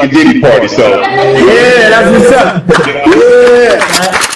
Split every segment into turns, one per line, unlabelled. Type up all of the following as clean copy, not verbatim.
like a Diddy party. So
yeah, that's what's up. Yeah.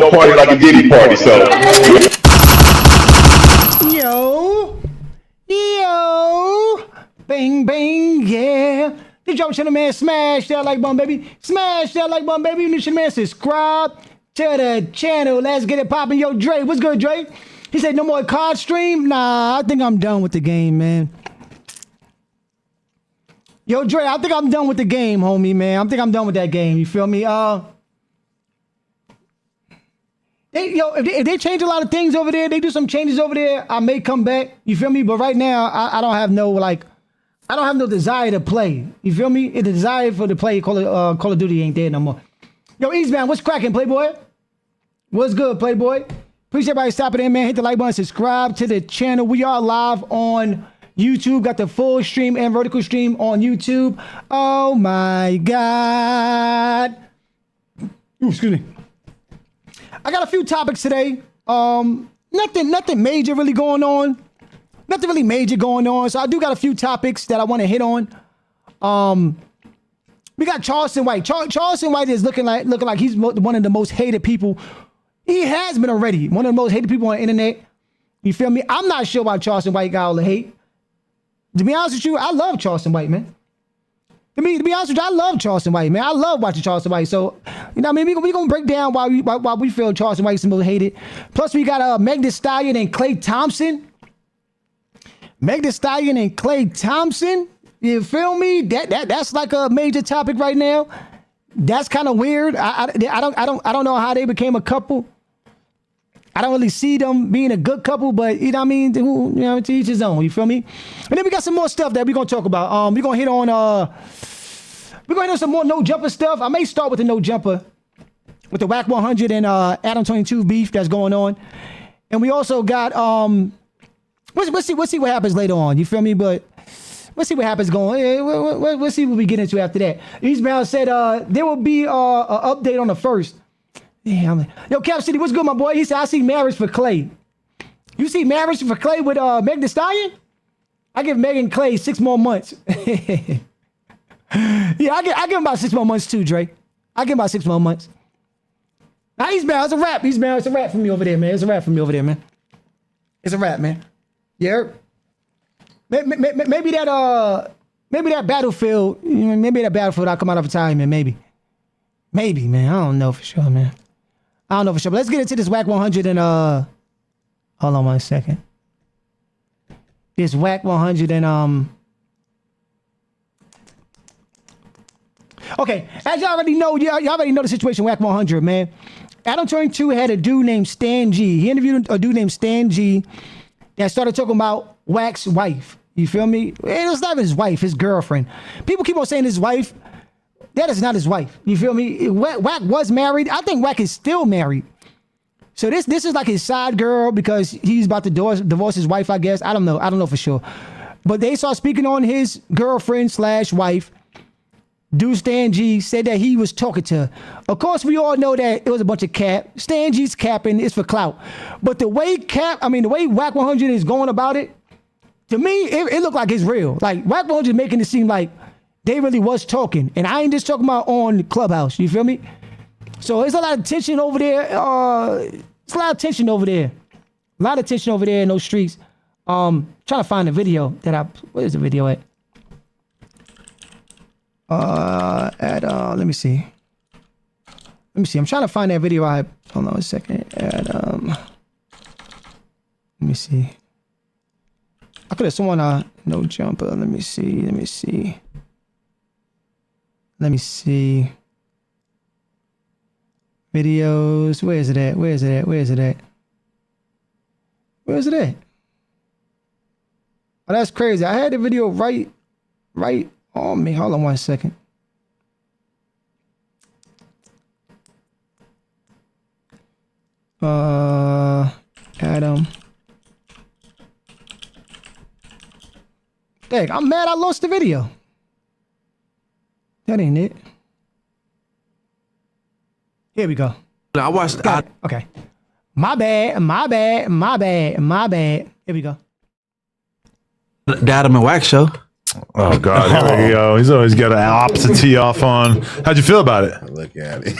no party like a Diddy party, so.
Yo, bang, bang, yeah. The Joe Channel, man, smash that like button, baby. Smash that like button, baby. You should, man, subscribe to the channel. Let's get it popping. Yo, Dre, what's good, Dre? He said no more card stream. Nah, I think I'm done with the game, man. Yo, Dre, I think I'm done with the game, homie, man. I think I'm done with that game. You feel me? If they change a lot of things over there, they do some changes over there, I may come back. You feel me? But right now, I don't have no, like, I don't have no desire to play. You feel me? The desire for the play Call of Duty ain't there no more. Yo, Eastman, what's cracking, Playboy? What's good, Playboy? Appreciate everybody stopping in, man. Hit the like button, subscribe to the channel. We are live on YouTube. Got the full stream and vertical stream on YouTube. Oh my God. Ooh, excuse me. I got a few topics today. Nothing major really going on. Nothing really major going on. So I do got a few topics that I want to hit on. We got Charleston White. Charleston White is looking like he's one of the most hated people. He has been already one of the most hated people on the internet. You feel me? I'm not sure why Charleston White got all the hate. To be honest with you, I love Charleston White, man. To be honest with you, I love Charleston White, man. I love watching Charleston White. So, you know what I mean? We're going to break down why we feel Charleston White is the most hated. Plus, we got Megan Thee Stallion and Klay Thompson. Megan Thee Stallion and Klay Thompson. You feel me? That's like a major topic right now. That's kind of weird. I don't know how they became a couple. I don't really see them being a good couple, but you know what I mean? To each his own, you feel me? And then we got some more stuff that we're gonna talk about. We're gonna hit on some more no jumper stuff. I may start with the no jumper with the Wack 100 and Adam 22 beef that's going on. And we also got we'll see what happens later on. You feel me? But we'll see what happens going. We'll see what we get into after that. East Brown said there will be an update on the first. Damn. Yo, Cap City, what's good, my boy? He said, I see marriage for Klay. You see marriage for Klay with Meg Thee Stallion? I give Megan Klay 6 more months. Yeah, I give him about 6 more months too, Dre. I give him about 6 more months. Now, East Brown, it's a wrap. East Brown, it's a wrap for me over there, man. It's a wrap for me over there, man. It's a wrap, man. Yeah. Maybe that Battlefield, maybe that Battlefield I'll come out of time, man. Maybe, man. I don't know for sure, man. I don't know for sure. But let's get into this Wack 100 and hold on 1 second. This Wack 100 and okay, as y'all already know, y'all already know the situation. Wack 100, man. Adam 22 had a dude named Stan G. He interviewed a dude named Stan G. And started talking about Wack's wife. You feel me? It was not his wife, his girlfriend. People keep on saying his wife. That is not his wife. You feel me? Wack was married. I think Wack is still married. So this is like his side girl because he's about to divorce his wife, I guess. I don't know for sure. But they saw speaking on his girlfriend / wife. Dude Stan G said that he was talking to her. Of course, we all know that it was a bunch of cap. Stan G's capping is for clout. But the way Wack 100 is going about it, to me, it looked like it's real. Like, Wack 100 making it seem like they really was talking. And I ain't just talking about on Clubhouse. You feel me? So there's a lot of tension over there. It's a lot of tension over there. A lot of tension over there in those streets. Trying to find the video where's the video at? Let me see. I'm trying to find that video. Hold on a second. Let me see. I could have sworn no jumper. Let me see. Videos. Where is it at? Oh, that's crazy. I had the video right on me. Hold on 1 second. Adam. Dang, I'm mad I lost the video. That ain't it. Here we go.
I watched.
Okay. My bad. Here we go.
The Adam and Wack show.
Oh God, here we go. He's always got an opposite tee off on. How'd you feel about it?
Look at it.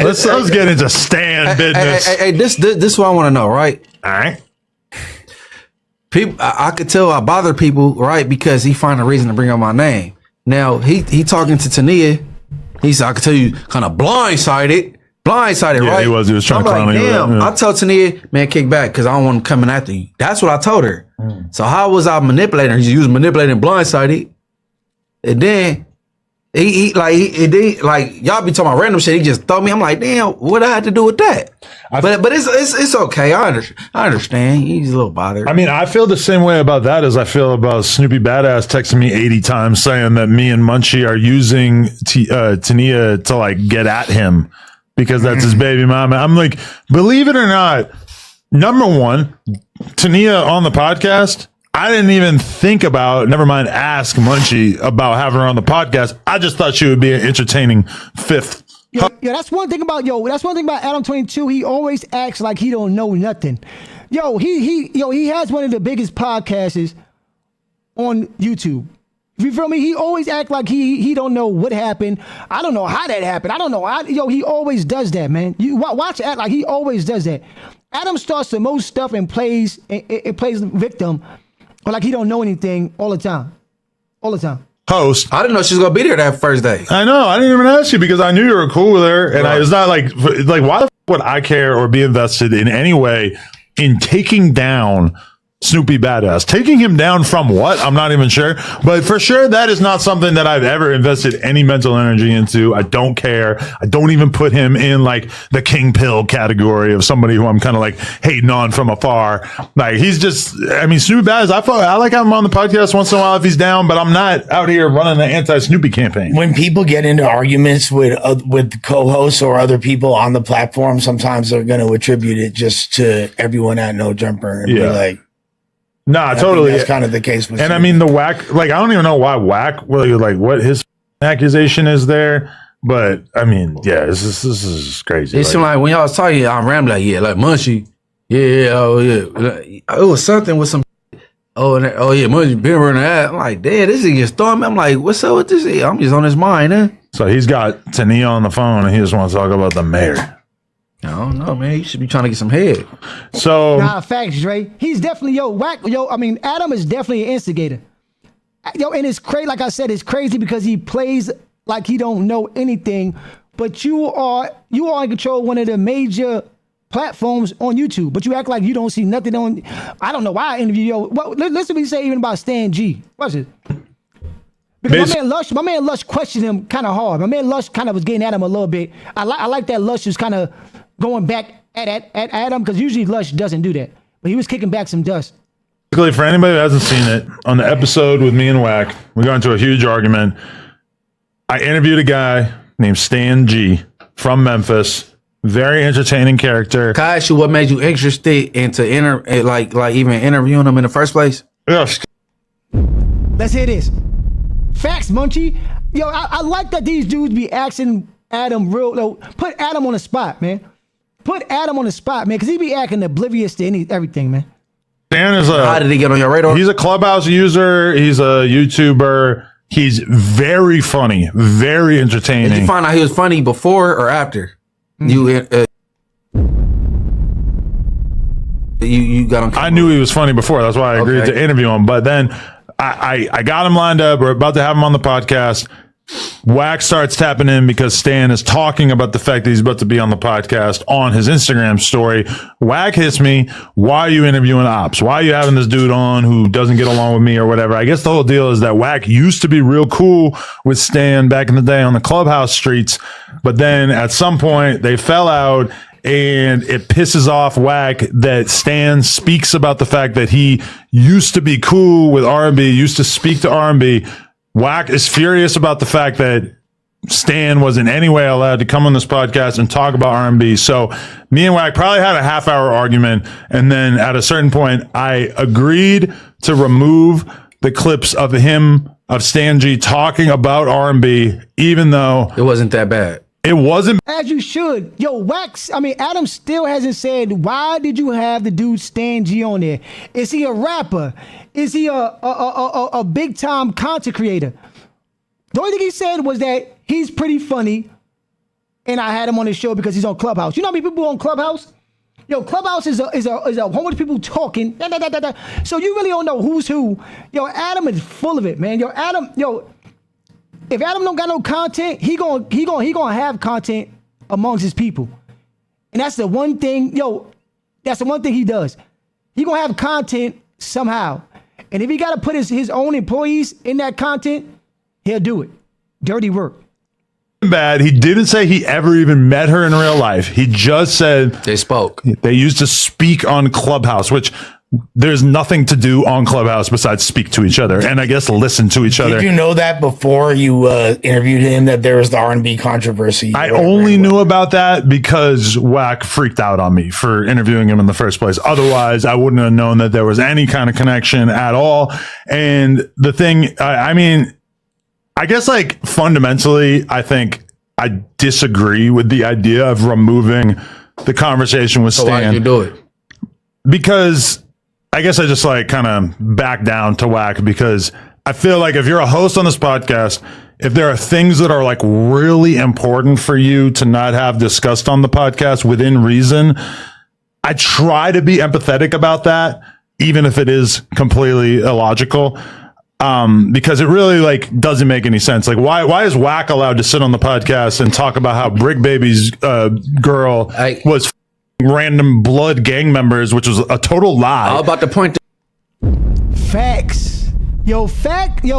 Let's get into Stan business.
Hey, this is what I want to know, right?
All right.
People, I could tell I bother people, right? Because he find a reason to bring up my name. Now he talking to Tania. He said I could tell you kind of blindsided,
Yeah,
right?
he was trying to clown me.
Damn, I told Tania, man, kick back because I don't want him coming after you. That's what I told her. So how was I manipulating her? He was manipulating blindsided, and then he y'all be talking about random shit. He just throw me. I'm like, damn, what I had to do with that? But it's okay. I understand. He's a little bothered.
I mean, I feel the same way about that as I feel about Snoopy Badass texting me 80 times saying that me and Munchie are using Tania to like get at him because that's his baby mama. I'm like, believe it or not, number one, Tania on the podcast, I didn't even think about, never mind ask Munchie about having her on the podcast. I just thought she would be an entertaining fifth.
Yeah, that's one thing about Adam 22. He always acts like he don't know nothing. He has one of the biggest podcasts on YouTube. You feel me? He always act like he don't know what happened. I don't know how that happened. I don't know. He always does that, man. You watch act like he always does that. Adam starts the most stuff and plays victim, or like he don't know anything all the time.
Host.
I didn't know she was gonna be there that first day.
I know. I didn't even ask you because I knew you were cool with her, and I was not like why the f- would I care or be invested in any way in taking down Snoopy Badass. Taking him down from what? I'm not even sure. But for sure, that is not something that I've ever invested any mental energy into. I don't care. I don't even put him in like the King Pill category of somebody who I'm kind of like hating on from afar. Like he's just, I mean, Snoopy Badass, I like having him on the podcast once in a while if he's down, but I'm not out here running the anti-Snoopy campaign.
When people get into arguments with co-hosts or other people on the platform, sometimes they're going to attribute it just to everyone at No Jumper and be like,
nah, totally.
That's kind of the case with
and I mean, the Wack, like, I don't even know why Wack, like, what his accusation is there. But, I mean, yeah, this is crazy.
It seemed like when y'all was talking, I'm rambling like, yeah, like Munchie. Yeah, oh, yeah. It was something with some, oh, yeah, Munchie been running that. I'm like, damn, this is just throwing me. I'm like, what's up with this? I'm just on his mind, huh?
So he's got Tania on the phone and he just wants to talk about the mayor.
I don't know, man. You should be trying to get some head.
So
Nah, facts, Dre. He's definitely Wack. I mean, Adam is definitely an instigator. And it's crazy. Like I said, it's crazy because he plays like he don't know anything. But you are in control of one of the major platforms on YouTube. But you act like you don't see nothing on. I don't know why I interview listen to me say even about Stan G. Watch it. Because my man Lush questioned him kind of hard. My man Lush kind of was getting at him a little bit. I like that Lush was kind of going back at Adam, because usually Lush doesn't do that. But he was kicking back some dust.
Basically, for anybody who hasn't seen it, on the episode with me and Wack, we got into a huge argument. I interviewed a guy named Stan G from Memphis. Very entertaining character.
Can I ask you what made you interested into even interviewing him in the first place?
Yes.
Let's hear this. Facts, Munchie. Yo, I like that these dudes be asking Adam put Adam on the spot, man. Put Adam on the spot, man, because he be acting oblivious to everything, man.
Stan is
how did he get on your radar?
He's a Clubhouse user. He's a YouTuber. He's very funny, very entertaining.
Did you find out he was funny before or after? You got him.
I knew he was funny before. That's why I agreed to interview him. But then I got him lined up. We're about to have him on the podcast. Wack starts tapping in because Stan is talking about the fact that he's about to be on the podcast on his Instagram story. Wack hits me. Why are you interviewing Ops? Why are you having this dude on who doesn't get along with me or whatever? I guess the whole deal is that Wack used to be real cool with Stan back in the day on the Clubhouse streets. But then at some point they fell out, and it pisses off Wack that Stan speaks about the fact that he used to be cool with R&B, used to speak to R&B. Wack is furious about the fact that Stan was in any way allowed to come on this podcast and talk about R&B. So me and Wack probably had a half-hour argument, and then at a certain point, I agreed to remove the clips of Stan G talking about R&B, even though
it wasn't that bad.
It wasn't.
As you should. Yo, Adam still hasn't said, why did you have the dude Stan G on there? Is he a rapper? Is he a big time content creator? The only thing he said was that he's pretty funny, and I had him on his show because he's on Clubhouse. You know how many people on Clubhouse? Yo, Clubhouse is a whole bunch of people talking. So you really don't know who's who. Yo, Adam is full of it, man. If Adam don't got no content, he gonna have content amongst his people. And that's the one thing, that's the one thing he does. He gonna have content somehow. And if he gotta put his own employees in that content, he'll do it. Dirty work.
Bad. He didn't say he ever even met her in real life. He just said
they spoke. They
used to speak on Clubhouse, which there's nothing to do on Clubhouse besides speak to each other and I guess listen to each other.
Did you know that before you interviewed him, that there was the R&B controversy?
I only knew about that because Wack freaked out on me for interviewing him in the first place. Otherwise, I wouldn't have known that there was any kind of connection at all. And the thing, I guess like fundamentally, I think I disagree with the idea of removing the conversation with Stan.
So why did you do it?
Because I guess I just like kind of back down to Wack, because I feel like if you're a host on this podcast, if there are things that are like really important for you to not have discussed on the podcast within reason, I try to be empathetic about that, even if it is completely illogical. Because it really like doesn't make any sense. Like why is Wack allowed to sit on the podcast and talk about how Brick Baby's girl was random blood gang members, which was a total lie?
I was about to point
Facts. Yo,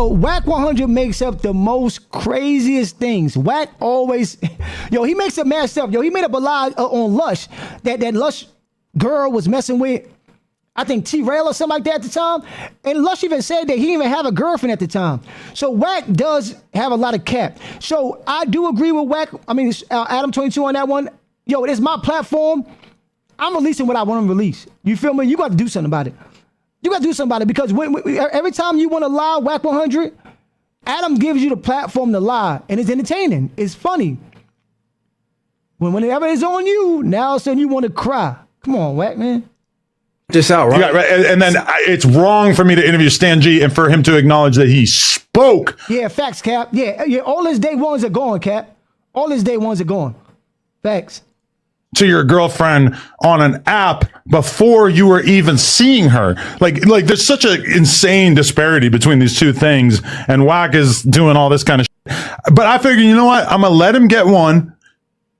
Wack 100 makes up the most craziest things. Wack always, he makes up mad stuff. He made up a lie on Lush that Lush girl was messing with, I think T-Rail or something like that at the time. And Lush even said that he didn't even have a girlfriend at the time. So Wack does have a lot of cap. So I do agree with Wack. I mean, Adam 22 on that one. Yo, it's my platform. I'm releasing what I want to release. You feel me? You got to do something about it. You got to do something about it because every time you want to lie, Wack 100, Adam gives you the platform to lie, and it's entertaining. It's funny. Whenever it's on you, now all of a sudden you want to cry. Come on, Wack, man.
This out, right?
Yeah, right. And then it's wrong for me to interview Stan G and for him to acknowledge that he spoke.
Yeah, facts, Cap. Yeah. All his day ones are gone, Cap. All his day ones are gone. Facts.
To your girlfriend on an app before you were even seeing her. Like there's such an insane disparity between these two things, and Wack is doing all this kind of shit. But I figured, you know what? I'm going to let him get one.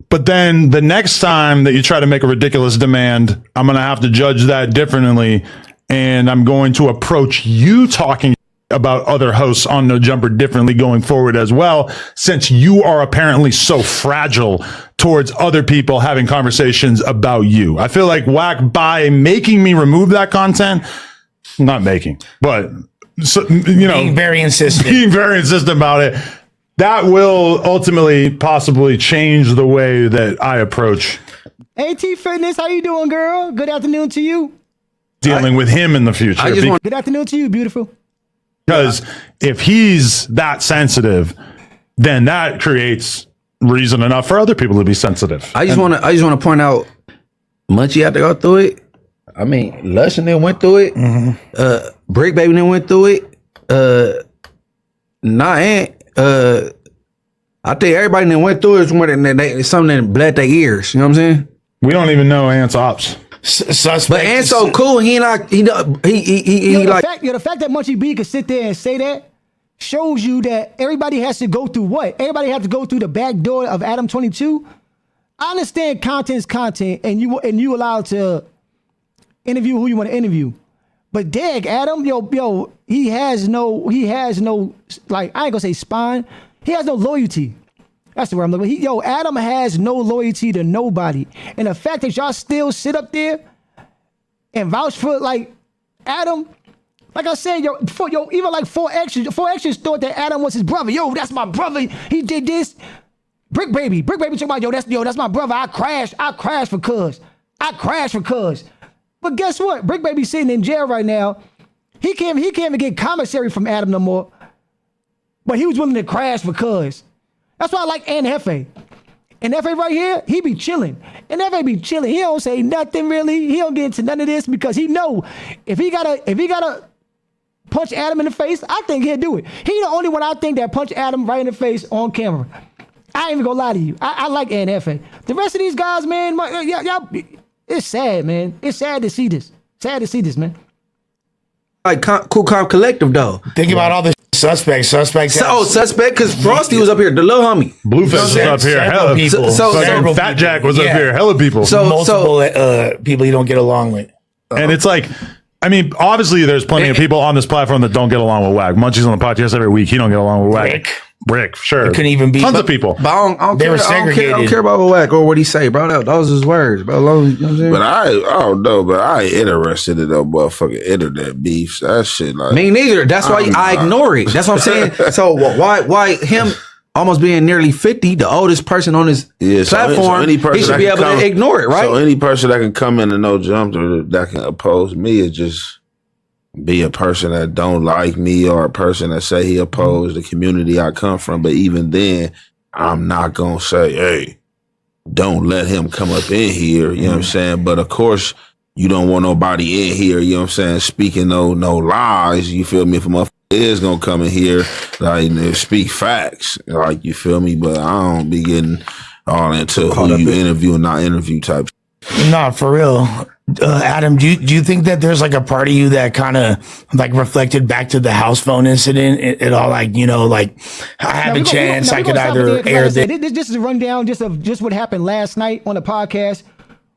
But then the next time that you try to make a ridiculous demand, I'm going to have to judge that differently. And I'm going to approach you talking about other hosts on No Jumper differently going forward as well, since you are apparently so fragile towards other people having conversations about you. I feel like Wack, by making me remove that content, not making, but being
very insistent
about it, that will ultimately possibly change the way that I approach
AT Fitness, how you doing, girl? Good afternoon to you.
Dealing with him in the future.
Good afternoon to you, beautiful.
Because if he's that sensitive, then that creates reason enough for other people to be sensitive.
I just want to point out, Munchie had to go through it. I mean, Lush and them went through it. Mm-hmm. Brick Baby then went through it. I think everybody that went through it is something that bled their ears. You know what I'm saying?
We don't even know Ant's ops.
Suspect.
But Ant's so cool. The
fact that Munchie B could sit there and say that shows you that everybody has to go through what? Everybody has to go through the back door of Adam 22. I understand content's content, and you allowed to interview who you want to interview. But dag, Adam, he has no, like, I ain't gonna say spine. He has no loyalty. That's the word I'm looking for. Adam has no loyalty to nobody. And the fact that y'all still sit up there and vouch for, like, Adam, like I said, even like 4X's thought that Adam was his brother. That's my brother. He did this. Brick Baby talking about, that's my brother. I crashed for cuz. But guess what? Brick Baby sitting in jail right now. He can't even get commissary from Adam no more. But he was willing to crash for cuz. That's why I like Hefe. Hefe right here, he be chilling. Hefe be chilling. He don't say nothing really. He don't get into none of this because he know if he gotta punch Adam in the face, I think he'll do it. He the only one I think that punch Adam right in the face on camera. I ain't even gonna lie to you. I like Hefe. The rest of these guys, man, y'all, it's sad, man. It's sad to see this. Man.
Like Cool Calm Collective though.
Think about all the suspects. Suspect,
because Frosty was up here, the little homie.
Blueface was up here, hella people. So Fat Jack was up here, hella people.
Multiple people you don't get along with.
And it's like, I mean, obviously there's plenty of people on this platform that don't get along with Wack. Munchie's on the podcast every week. He don't get along with Wack. Rick, sure.
It couldn't even be
tons of people.
But I don't
they
care,
were segregated.
I don't care about what Wack or what he say, bro. That was his words, bro. You know what I'm saying?
But I don't know, but I ain't interested in no motherfucking internet beefs. That shit, like,
me neither. That's why I ignore it. That's what I'm saying. So why him almost being nearly 50, the oldest person on his platform, he should be able to ignore it, right?
So any person that can come in and no jumper that can oppose me is just be a person that don't like me or a person that say he opposed the community I come from. But even then, I'm not going to say, hey, don't let him come up in here. You know what I'm saying? But of course, you don't want nobody in here, you know what I'm saying, speaking no lies. You feel me? If a motherfucker is going to come in here, like, speak facts, like, you feel me? But I don't be getting all into who you interview and not interview type.
No, for real. Adam, do you think that there's like a part of you that kind of like reflected back to the house phone incident at all? Like, like I have a chance I could either air this.
This is a rundown just what happened last night on the podcast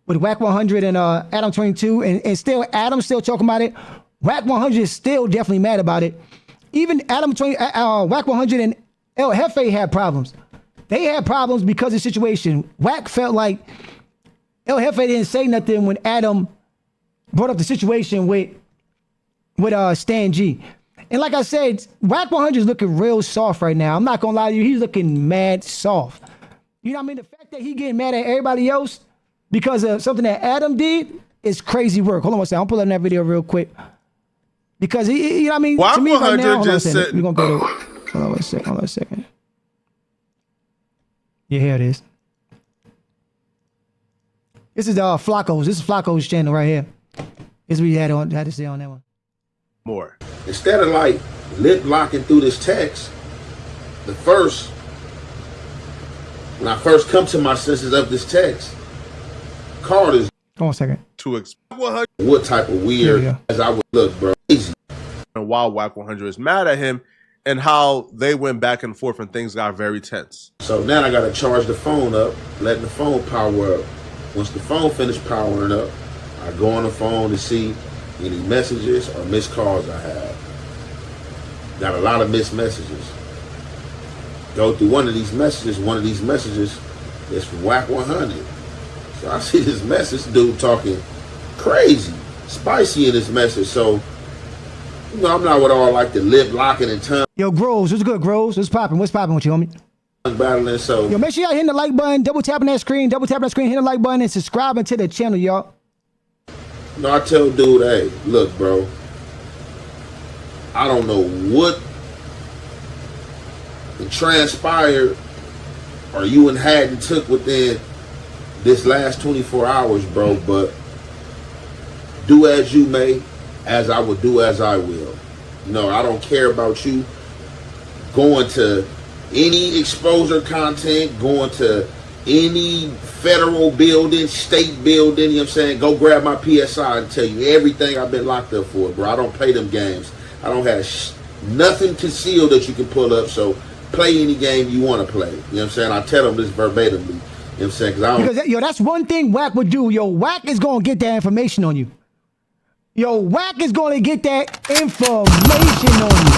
with Wack 100 and Adam 22, and still Adam's still talking about it. Wack 100 is still definitely mad about it. Even Wack 100 and El Jefe had problems. They had problems because of the situation. Wack felt like El Jefe didn't say nothing when Adam brought up the situation with Stan G. And like I said, Wack 100 is looking real soft right now. I'm not gonna lie to you, he's looking mad soft. You know what I mean? The fact that he getting mad at everybody else because of something that Adam did is crazy work. Hold on one second, I'll pull up that video real quick. Because he you know what I mean?
Wack
to me right now, hold on
said,
we're gonna go to, hold on a second. Yeah, here it is. This is Flacco's. This is Flacco's channel right here. This is what he had to say on that one.
More.
Instead of like lip locking through this text, when I first come to my senses of this text, Carter's.
Hold on a second.
To explain
what type of weird as I would look, bro. Easy.
And while Wack 100 is mad at him and how they went back and forth and things got very tense.
So now I gotta charge the phone up, letting the phone power up. Once the phone finished powering up, I go on the phone to see any messages or missed calls I have. Got a lot of missed messages. Go through one of these messages is from Wack 100. So I see this message, dude talking crazy, spicy in this message. So, you know, I'm not with all like the lip locking and tongue.
Yo, Groves, what's good, Groves? What's popping? What's popping with you, homie?
Battling, so.
Yo, make sure y'all hitting the like button, double tapping that screen, hit the like button, and subscribing to the channel, y'all.
No, I tell dude, hey, look, bro, I don't know what transpired or you and Haddon took within this last 24 hours, bro, but do as you may, as I will do as I will. No, I don't care about you going to any exposure content, going to any federal building, state building, you know what I'm saying? Go grab my PSI and tell you everything I've been locked up for, bro. I don't play them games. I don't have nothing concealed that you can pull up, so play any game you want to play. You know what I'm saying? I tell them this verbatimly. You know what I'm saying?
Because that's one thing Wack would do. Yo, Wack is going to get that information on you. Yo, Wack is going to get that information on you.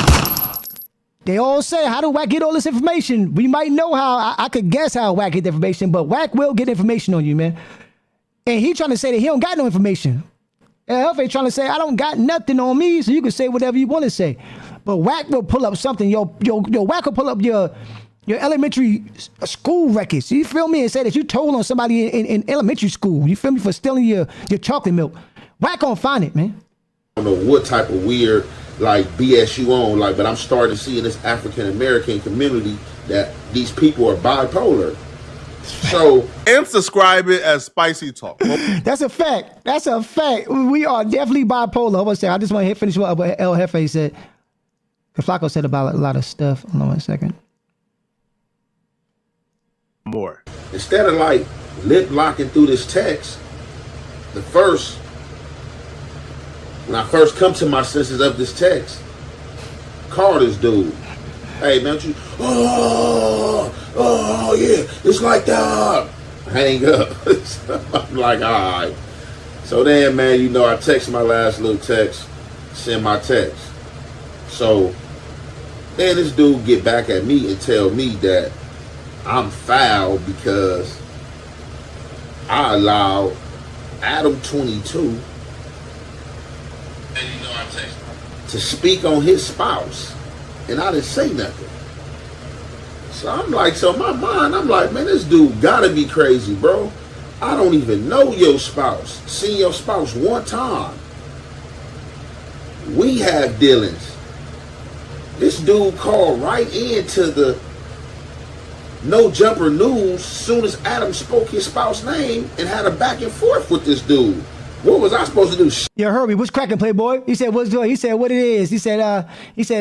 They all say, how do Wack get all this information? We might know how. I could guess how Wack get the information, but Wack will get information on you, man. And he trying to say that he don't got no information. And Elf trying to say, I don't got nothing on me, so you can say whatever you want to say. But Wack will pull up something. Yo, Wack will pull up your elementary school records. You feel me? And say that you told on somebody in elementary school. You feel me? For stealing your chocolate milk. Wack gonna find it, man.
I don't know what type of weird like BS you on, like, but I'm starting to see in this African American community that these people are bipolar. So
and subscribe it as Spicy Talk.
That's a fact. That's a fact. We are definitely bipolar. I just want to finish what El Jefe said. Flacco said about a lot of stuff. Hold on one second.
More.
Instead of like lip locking through this text, when I first come to my senses of this text, call this dude. Hey man, yeah, it's like that. Hang up. I'm like, all right. So then, man, you know, I text my last little text, send my text. So then this dude get back at me and tell me that I'm foul because I allowed Adam 22 to speak on his spouse, and I didn't say nothing. So I'm like, so in my mind, I'm like, man, this dude gotta be crazy, bro. I don't even know your spouse. Seen your spouse one time. We have dealings. This dude called right into the No Jumper News soon as Adam spoke his spouse's name and had a back and forth with this dude. What was I supposed to do?
Yo, Herbie, what's cracking, Playboy? He said, what's doing? He said, what it is? He said,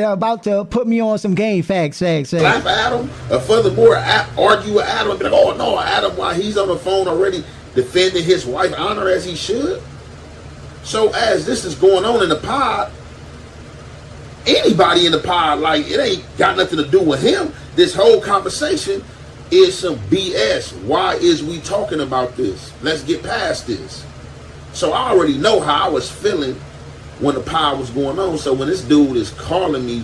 about to put me on some game facts.
Laugh at Adam, or furthermore, argue with Adam and be like, oh no, Adam, why he's on the phone already defending his wife honor as he should. So as this is going on in the pod, anybody in the pod, like, it ain't got nothing to do with him. This whole conversation is some BS. Why is we talking about this? Let's get past this. So I already know how I was feeling when the power was going on. So when this dude is calling me,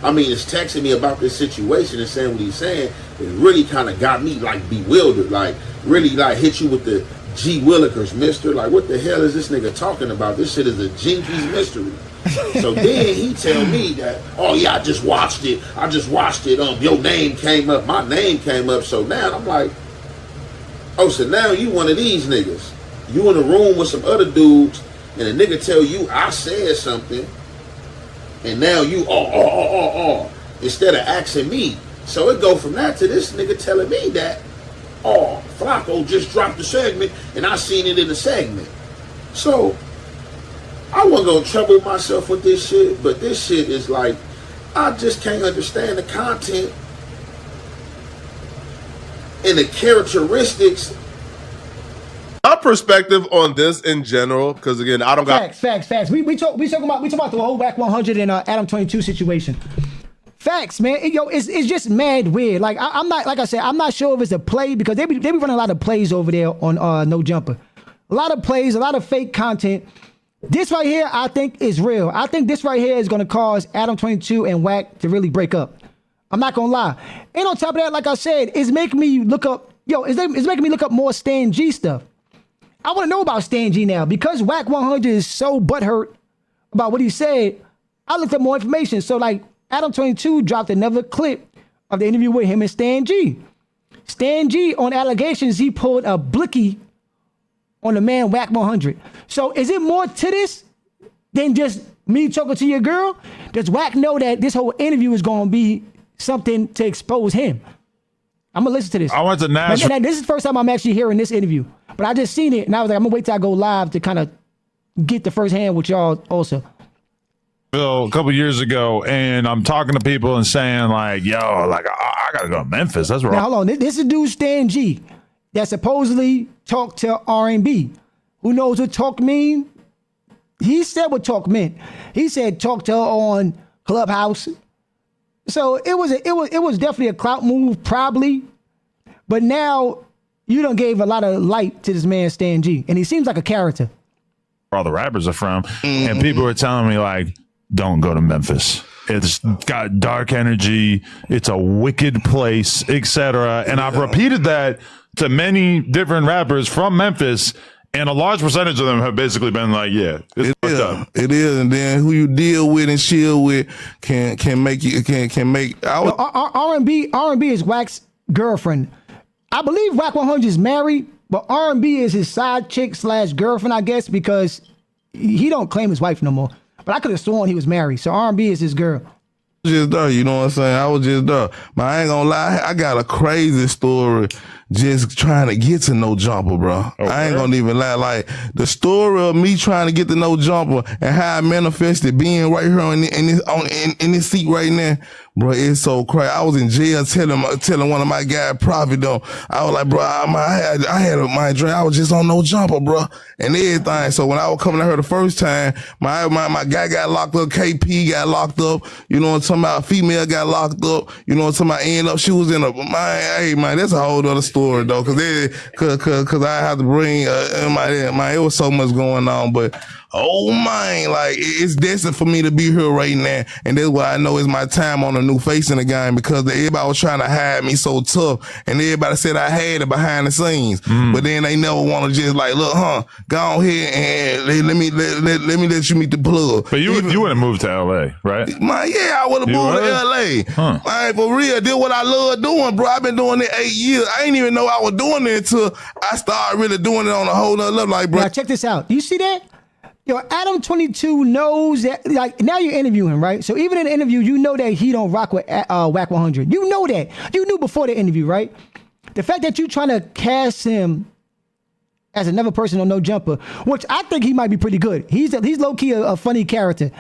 is texting me about this situation and saying what he's saying, it really kind of got me like bewildered, like really like hit you with the G Willikers, mister. Like, what the hell is this nigga talking about? This shit is a Jinkies mystery. So then he tell me that, oh yeah, I just watched it. Your name came up. My name came up. So now I'm like, oh, so now you one of these niggas. You in a room with some other dudes, and a nigga tell you I said something, and now you instead of asking me. So it go from that to this nigga telling me that, Flacco just dropped the segment, and I seen it in the segment. So I wasn't gonna trouble myself with this shit, but this shit is like, I just can't understand the content and the characteristics.
My perspective on this in general, because again, I don't got
facts. We talk about the whole Wack 100 and Adam 22 situation. Facts, man. It's just mad weird. Like I'm not sure if it's a play, because they be running a lot of plays over there on No Jumper. A lot of plays, a lot of fake content. This right here, I think, is real. I think this right here is going to cause Adam 22 and Wack to really break up. I'm not going to lie. And on top of that, like I said, it's making me look up, it's making me look up more Stan G stuff. I want to know about Stan G now. Because Wack 100 is so butthurt about what he said, I looked up more information. So, like, Adam 22 dropped another clip of the interview with him and Stan G. Stan G, on allegations, he pulled a blicky on the man Wack 100. So is it more to this than just me talking to your girl? Does Wack know that this whole interview is going to be something to expose him? I'm going to listen to this.
I went to Nashville.
And this is the first time I'm actually hearing this interview. But I just seen it, and I was like, I'm going to wait till I go live to kind of get the first hand with y'all also.
A couple years ago, and I'm talking to people and saying like, yo, like I gotta go to Memphis. That's wrong.
Now hold on, this is dude Stan G that supposedly talked to R&B. Who knows what talk mean? He said what talk meant. He said talk to her on Clubhouse. So it was definitely a clout move, probably. But now you done gave a lot of light to this man Stan G, and he seems like a character.
Where all the rappers are from, and people were telling me like, don't go to Memphis. It's got dark energy. It's a wicked place, etc. And I've repeated that to many different rappers from Memphis, and a large percentage of them have basically been like, "Yeah, it's fucked up."
It is, and then who you deal with and chill with can make you can make.
R&B is Wack's girlfriend. I believe Wack 100 is married, but R&B is his side chick / girlfriend, I guess, because he don't claim his wife no more. But I could have sworn he was married. So R&B is his girl.
Just there, you know what I'm saying? I was just there. But I ain't gonna lie, I got a crazy story just trying to get to No Jumper, bro. Okay. I ain't gonna even lie. Like, the story of me trying to get to No Jumper and how I manifested being right here in this seat right now, bro, it's so crazy. I was in jail telling one of my guys, Prophet, though, I was like, bro, I had my dream. I was just on No Jumper, bro, and everything. So when I was coming to her the first time, my guy got locked up, KP got locked up, you know what I'm talking about? Female got locked up, you know what I'm talking about? End up, she was in hey, man, that's a whole other story, though, cause I had to bring, it was so much going on, but oh man, like it's destined for me to be here right now, and that's why I know it's my time on a new face in the game, because everybody was trying to hide me so tough, and everybody said I had it behind the scenes, but then they never want to just like, look, go on here and let me let you meet the plug.
But you wouldn't move to LA, right?
Man, yeah, I would have moved to LA. Man, for real, this what I love doing, bro. I've been doing it 8 years. I didn't even know I was doing it until I started really doing it on a whole nother level. Like, bro,
now check this out. You see that? Yo, Adam 22 knows that, like, now you're interviewing, right? So even in the interview, you know that he don't rock with Wack 100. You know that. You knew before the interview, right? The fact that you trying to cast him as another person on No Jumper, which I think he might be pretty good. He's low-key a funny character.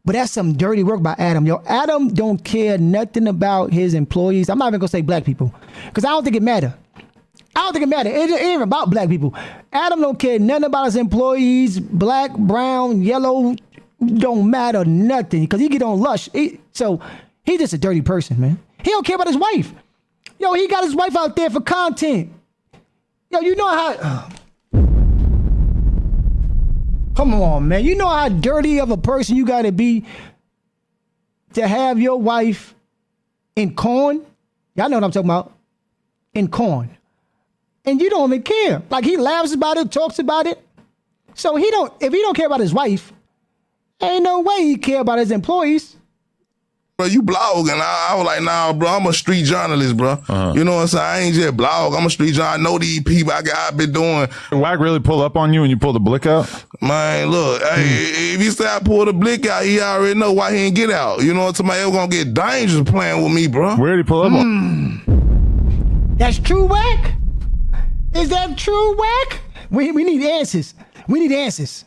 But that's some dirty work by Adam. Yo, Adam don't care nothing about his employees. I'm not even going to say black people, because I don't think it matter. It ain't about black people. Adam don't care nothing about his employees. Black, brown, yellow, don't matter nothing, because he get on Lush. So he's just a dirty person, man. He don't care about his wife. Yo, he got his wife out there for content. Yo, you know how... Come on, man. You know how dirty of a person you got to be to have your wife in corn? Y'all know what I'm talking about. In corn. And you don't even care. Like, he laughs about it, talks about it. So if he don't care about his wife, ain't no way he care about his employees.
Bro, you blog, and I was like, nah, bro, I'm a street journalist, bro. You know what I'm saying? I ain't just blog. I'm a street journalist. I know these people. I've been doing.
Wack really pull up on you when you pull the blick out?
Man, look, hey, if he say I pull the blick out, he already know why he ain't get out. You know what I'm saying? Ever gonna get dangerous playing with me, bro.
Where did he pull up on?
That's true, Wack? Is that true, Wack? We need answers. We need answers.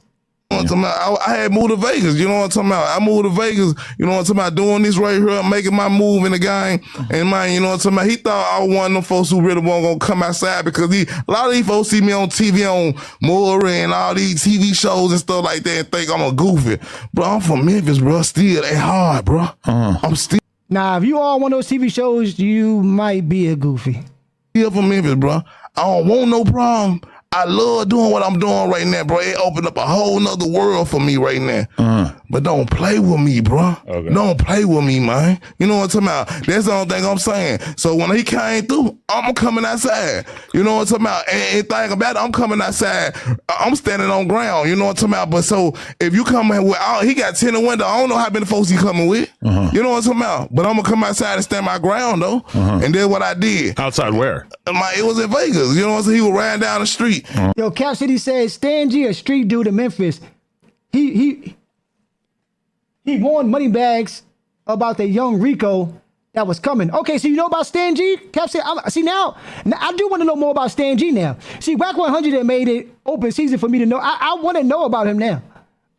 You know what I'm talking about? I had moved to Vegas, you know what I'm talking about? I moved to Vegas, you know what I'm talking about, doing this right here, making my move in the game. And man, you know what I'm talking about? He thought I was one of them folks who really weren't gonna come outside because a lot of these folks see me on TV on Maury and all these TV shows and stuff like that and think I'm a goofy. Bro, I'm from Memphis, bro. Still, they hard, bro. I'm still.
Nah, if you are one of those TV shows, you might be a goofy.
Still from Memphis, bro. I don't want no problem. I love doing what I'm doing right now, bro. It opened up a whole nother world for me right now. But don't play with me, bro. Okay. Don't play with me, man. You know what I'm talking about? That's the only thing I'm saying. So when he came through, I'm coming outside. You know what I'm talking about? And think about it, I'm coming outside. I'm standing on ground. You know what I'm talking about? But so if you come in with, he got 10 in the window. I don't know how many folks he coming with. You know what I'm talking about? But I'm going to come outside and stand my ground, though. And then what I did.
Outside where?
It was in Vegas. You know what I'm saying? He was riding down the street.
Yo, Cap City says Stan G, a street dude in Memphis. He warned money bags about the young Rico that was coming. Okay, so you know about Stan G? Cap City, see now I do want to know more about Stan G now. See, Wack 100 had made it open season for me to know. I want to know about him now.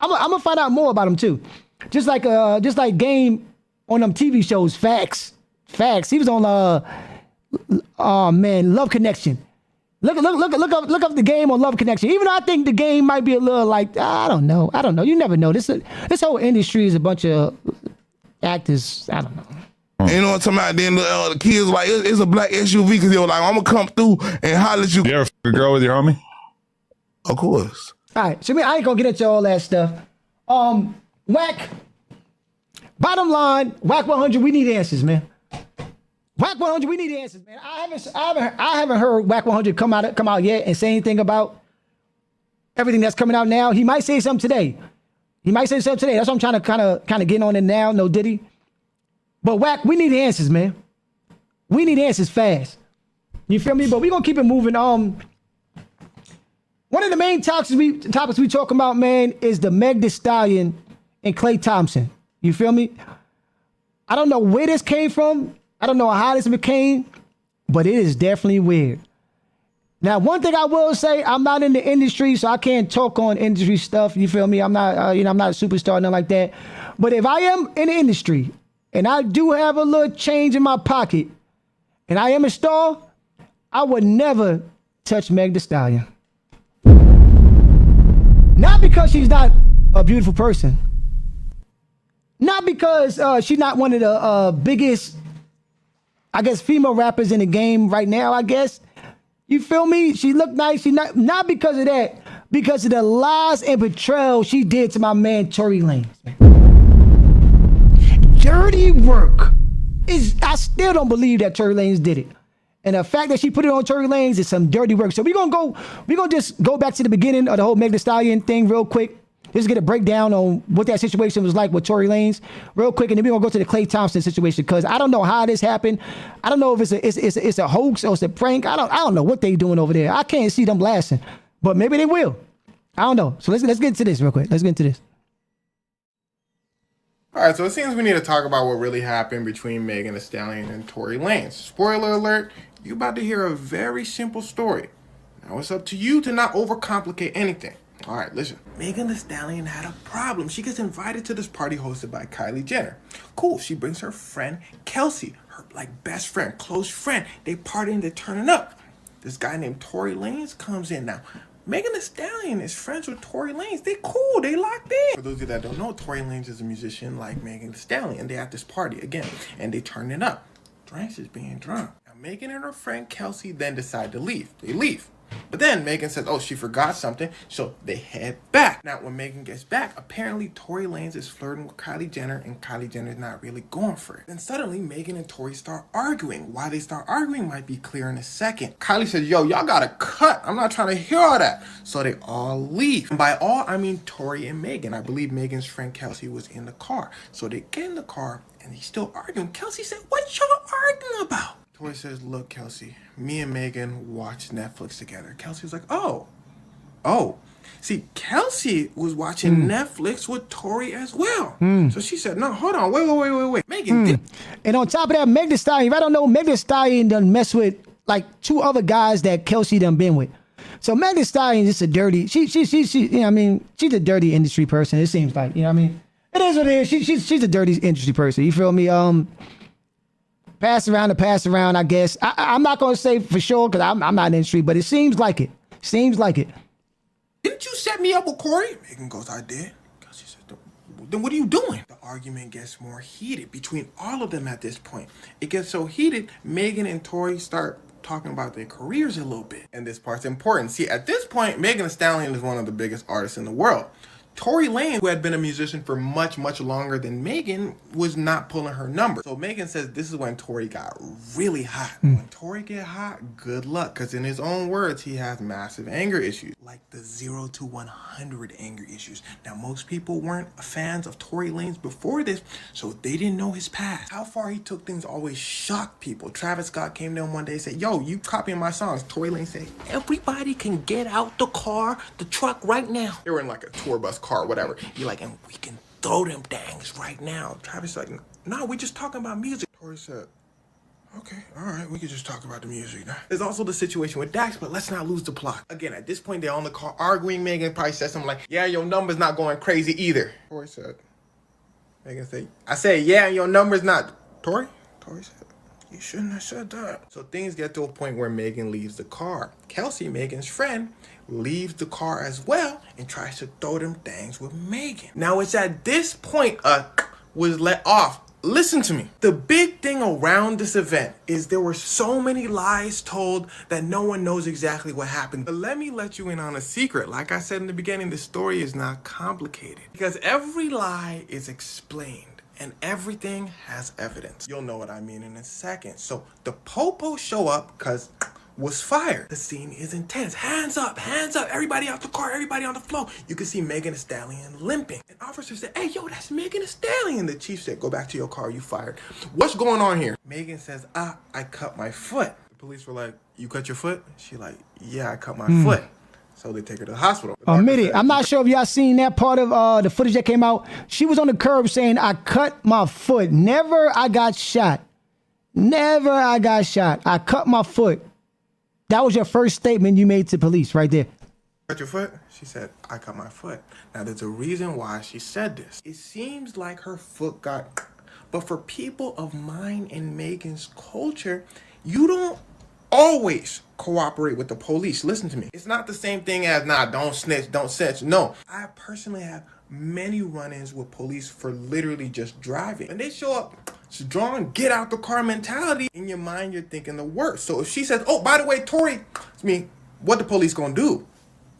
I'm gonna find out more about him too. Just like Game on them TV shows, Facts. He was on Love Connection. Look up the Game on Love Connection. Even though I think the Game might be a little like, I don't know. You never know. This whole industry is a bunch of actors. I don't know.
You know what I'm talking about? Then the kids like, it's a black SUV because they were like, I'm going to come through and holler at you.
You ever f*** a girl with your homie?
Of course.
All right. So I ain't going to get into all that stuff. Wack, bottom line, Wack 100, we need answers, man. Wack 100, we need answers, man. I haven't heard Wack 100 come out yet and say anything about everything that's coming out now. He might say something today. That's what I'm trying to kind of get on it now. No Diddy. But Wack, we need answers, man. We need answers fast. You feel me? But we're gonna keep it moving. One of the main topics we talking about, man, is the Meg Thee Stallion and Klay Thompson. You feel me? I don't know where this came from. I don't know how this became, but it is definitely weird. Now, one thing I will say, I'm not in the industry, so I can't talk on industry stuff. You feel me? I'm not, I'm not a superstar, nothing like that. But if I am in the industry and I do have a little change in my pocket and I am a star, I would never touch Meg Thee Stallion. Not because she's not a beautiful person. Not because she's not one of the biggest, I guess, female rappers in the game right now, I guess. You feel me? She looked nice. She not because of that, because of the lies and betrayal she did to my man Tory Lanez. Dirty work. I still don't believe that Tory Lanez did it. And the fact that she put it on Tory Lanez is some dirty work. So we're gonna just go back to the beginning of the whole Meg Thee Stallion thing real quick. Just get a breakdown on what that situation was like with Tory Lanez real quick, and then we're gonna go to the Klay Thompson situation because I don't know how this happened. I don't know if it's a hoax or it's a prank. I don't know what they doing over there. I can't see them blasting, but maybe they will. I don't know. So let's get into this real quick. Let's get into this.
All right, so it seems we need to talk about what really happened between Megan Thee Stallion and Tory Lanez. Spoiler alert, you're about to hear a very simple story. Now it's up to you to not overcomplicate anything. All right, listen. Megan Thee Stallion had a problem. She gets invited to this party hosted by Kylie Jenner. Cool. She brings her friend Kelsey, her best friend, close friend. They partying, they're turning up. This guy named Tory Lanez comes in. Now, Megan Thee Stallion is friends with Tory Lanez. They cool. They locked in. For those of you that don't know, Tory Lanez is a musician like Megan Thee Stallion. They at this party again, and they turn it up. Drinks is being drunk. Now, Megan and her friend Kelsey then decide to leave. They leave. But then Megan says, oh, she forgot something, so they head back. Now, when Megan gets back, apparently Tory Lanez is flirting with Kylie Jenner, and Kylie Jenner's not really going for it. Then suddenly, Megan and Tory start arguing. Why they start arguing might be clear in a second. Kylie says, yo, y'all gotta cut. I'm not trying to hear all that. So they all leave. And by all, I mean Tory and Megan. I believe Megan's friend Kelsey was in the car. So they get in the car, and he's still arguing. Kelsey said, what y'all arguing about? Tory says, look, Kelsey, me and Megan watched Netflix together. Kelsey was like, oh. See, Kelsey was watching Netflix with Tory as well. So she said, no, hold on, wait. Megan,
And on top of that, Meg Thee Stallion, if I don't know, Meg Thee Stallion done mess with like 2 other guys that Kelsey done been with. So Meg Thee Stallion is a dirty, she, you know what I mean? She's a dirty industry person, it seems like, you know what I mean? It is what it is. She's a dirty industry person, you feel me? Pass around, I guess. I'm not going to say for sure because I'm not in the industry, but it seems like it.
Didn't you set me up with Corey? Megan goes, I did. Kelsey said, then what are you doing? The argument gets more heated between all of them at this point. It gets so heated, Megan and Tory start talking about their careers a little bit. And this part's important. See, at this point, Megan Thee Stallion is one of the biggest artists in the world. Tory Lanez, who had been a musician for much, much longer than Megan, was not pulling her number. So Megan says this is when Tory got really hot. When Tory get hot, good luck. Because in his own words, he has massive anger issues. Like the 0 to 100 anger issues. Now, most people weren't fans of Tory Lanez before this, so they didn't know his past. How far he took things always shocked people. Travis Scott came to him one day and said, yo, you copying my songs. Tory Lanez said, everybody can get out the car, the truck right now. They were in like a tour bus car, whatever. You're like, and we can throw them things right now. Travis like, no, we just talking about music. Tory said, okay, all right, we can just talk about the music now. There's also the situation with Dax, but let's not lose the plot. Again, at this point, they're on the car arguing. Megan probably said something like, yeah, your number's not going crazy either. Tory said, Megan said, I said, yeah, your number's not. Tory said, you shouldn't have said that. So things get to a point where Megan leaves the car. Kelsey, Megan's friend, leaves the car as well and tries to throw them things with Megan. Now it's at this point was let off. Listen to me. The big thing around this event is there were so many lies told that no one knows exactly what happened. But let me let you in on a secret. Like I said in the beginning, the story is not complicated because every lie is explained. And everything has evidence. You'll know what I mean in a second. So the Popos show up because was fired. The scene is intense. Hands up, everybody out the car, everybody on the floor. You can see Megan Thee Stallion limping. An officer said, hey, yo, that's Megan Thee Stallion. The chief said, go back to your car, you fired. What's going on here? Megan says, I cut my foot. The police were like, you cut your foot? She like, yeah, I cut my foot. So they take her to the hospital.
Admit it. I'm not sure if y'all seen that part of the footage that came out. She was on the curb saying, I cut my foot. Never I got shot. I cut my foot. That was your first statement you made to police right there.
Cut your foot? She said, I cut my foot. Now, there's a reason why she said this. It seems like her foot got... But for people of mine and Megan's culture, you don't always cooperate with the police. Listen to me. It's not the same thing as, nah, don't snitch. No. I personally have many run-ins with police for literally just driving. And they show up, strong, get out the car mentality. In your mind, you're thinking the worst. So if she says, oh, by the way, Tory, it's me, what the police gonna do?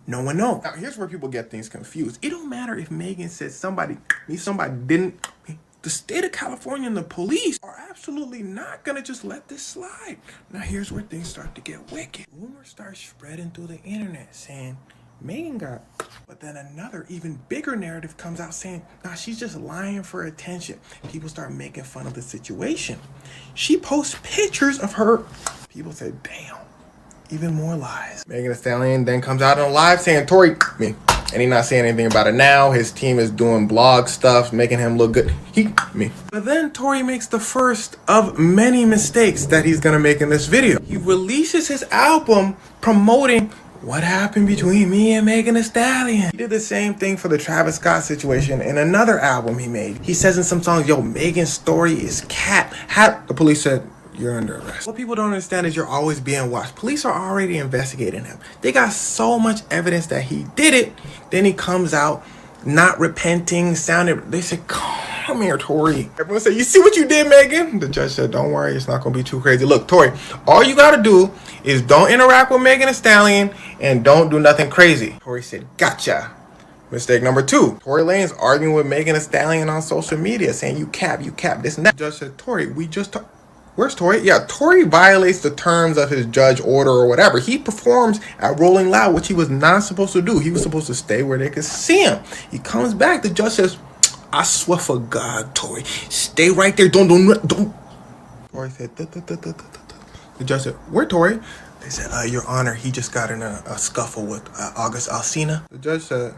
No one knows. Now, here's where people get things confused. It don't matter if Megan said somebody didn't. The state of California and the police are absolutely not gonna just let this slide. Now, here's where things start to get wicked. Rumors start spreading through the internet saying Megan got, but then another even bigger narrative comes out saying, nah, she's just lying for attention. People start making fun of the situation. She posts pictures of her. People say, damn, even more lies. Megan Thee Stallion then comes out on live saying, Tory, me. And he's not saying anything about it now. His team is doing blog stuff, making him look good. Me. But then Tory makes the first of many mistakes that he's gonna make in this video. He releases his album promoting what happened between me and Megan Thee Stallion. He did the same thing for the Travis Scott situation in another album he made. He says in some songs, yo, Megan's story is cat. The police said, you're under arrest. What people don't understand is you're always being watched. Police are already investigating him. They got so much evidence that he did it. Then he comes out not repenting, they say, come come here, Tory. Everyone said, you see what you did, Megan? The judge said, don't worry, it's not going to be too crazy. Look, Tory, all you got to do is don't interact with Megan Thee Stallion and don't do nothing crazy. Tory said, gotcha. Mistake number 2. Tory Lanez arguing with Megan Thee Stallion on social media, saying you cap, this and that. The judge said, Tory, we just talked. Where's Tory? Yeah, Tory violates the terms of his judge order or whatever. He performs at Rolling Loud, which he was not supposed to do. He was supposed to stay where they could see him. He comes back. The judge says, I swear for God, Tory, stay right there. Don't. Tory said, The judge said, where, Tory? They said, Your Honor, he just got in a scuffle with August Alsina. The judge said,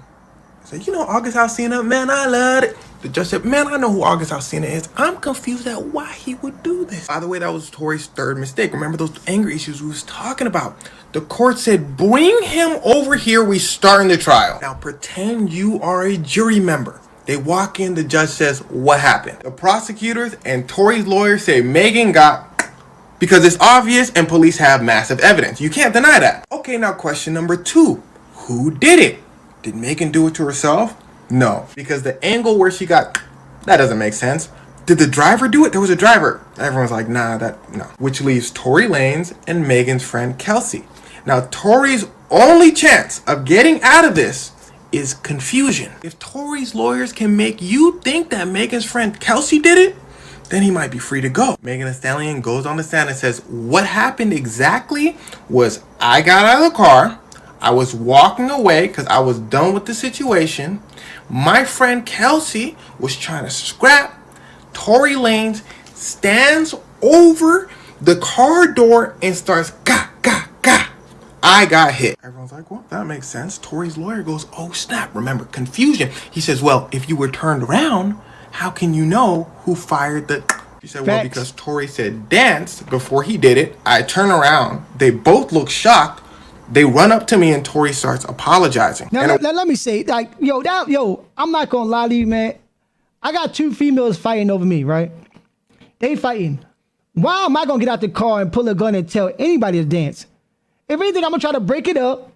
you know August Alsina? Man, I love it. The judge said, man, I know who August Alsina is. I'm confused at why he would do this. By the way, that was Tory's 3rd mistake. Remember those anger issues we was talking about? The court said, bring him over here. We starting the trial. Now pretend you are a jury member. They walk in. The judge says, what happened? The prosecutors and Tory's lawyers say Megan got, because it's obvious and police have massive evidence. You can't deny that. Okay, now question number 2. Who did it? Did Megan do it to herself? No, because the angle where she got, that doesn't make sense. Did the driver do it? There was a driver. Everyone's like, nah, no. Which leaves Tory Lanez and Megan's friend Kelsey. Now, Tory's only chance of getting out of this is confusion. If Tory's lawyers can make you think that Megan's friend Kelsey did it, then he might be free to go. Megan Thee Stallion goes on the stand and says, what happened exactly was I got out of the car. I was walking away because I was done with the situation. My friend Kelsey was trying to scrap. Tory Lanez stands over the car door and starts, gah. I got hit. Everyone's like, well, that makes sense. Tory's lawyer goes, oh, snap. Remember, confusion. He says, well, if you were turned around, how can you know who fired the... He said, well, because Tory said dance before he did it. I turn around. They both look shocked. They run up to me and Tory starts apologizing.
Now, let me say, like, I'm not gonna lie to you, man. I got 2 females fighting over me, right? They fighting. Why am I gonna get out the car and pull a gun and tell anybody to dance? If anything, I'm gonna try to break it up.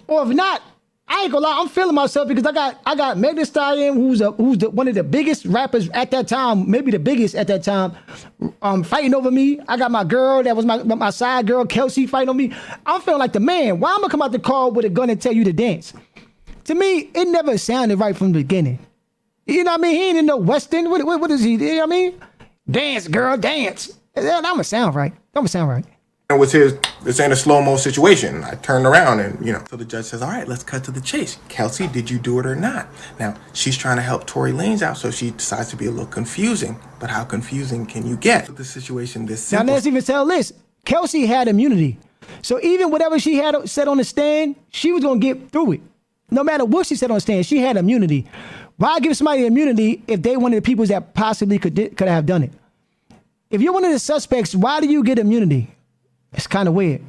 Or if not, I ain't gonna lie, I'm feeling myself because I got Megan Thee Stallion, who's one of the biggest rappers at that time, maybe the biggest at that time, fighting over me. I got my girl, that was my side girl, Kelsey, fighting on me. I'm feeling like the man. Why am I gonna come out the car with a gun and tell you to dance? To me, it never sounded right from the beginning. You know what I mean? He ain't in no Western. What is he? You know what I mean? Dance, girl, dance. That don't sound right.
It was this ain't a slow-mo situation. I turned around and, So the judge says, all right, let's cut to the chase. Kelsey, did you do it or not? Now, she's trying to help Tory Lanez out, so she decides to be a little confusing. But how confusing can you get with the situation this simple?
Now, let's even tell this. Kelsey had immunity. So even whatever she had said on the stand, she was going to get through it. No matter what she said on the stand, she had immunity. Why give somebody immunity if they one of the people that possibly could have done it? If you're one of the suspects, why do you get immunity? It's kind of weird.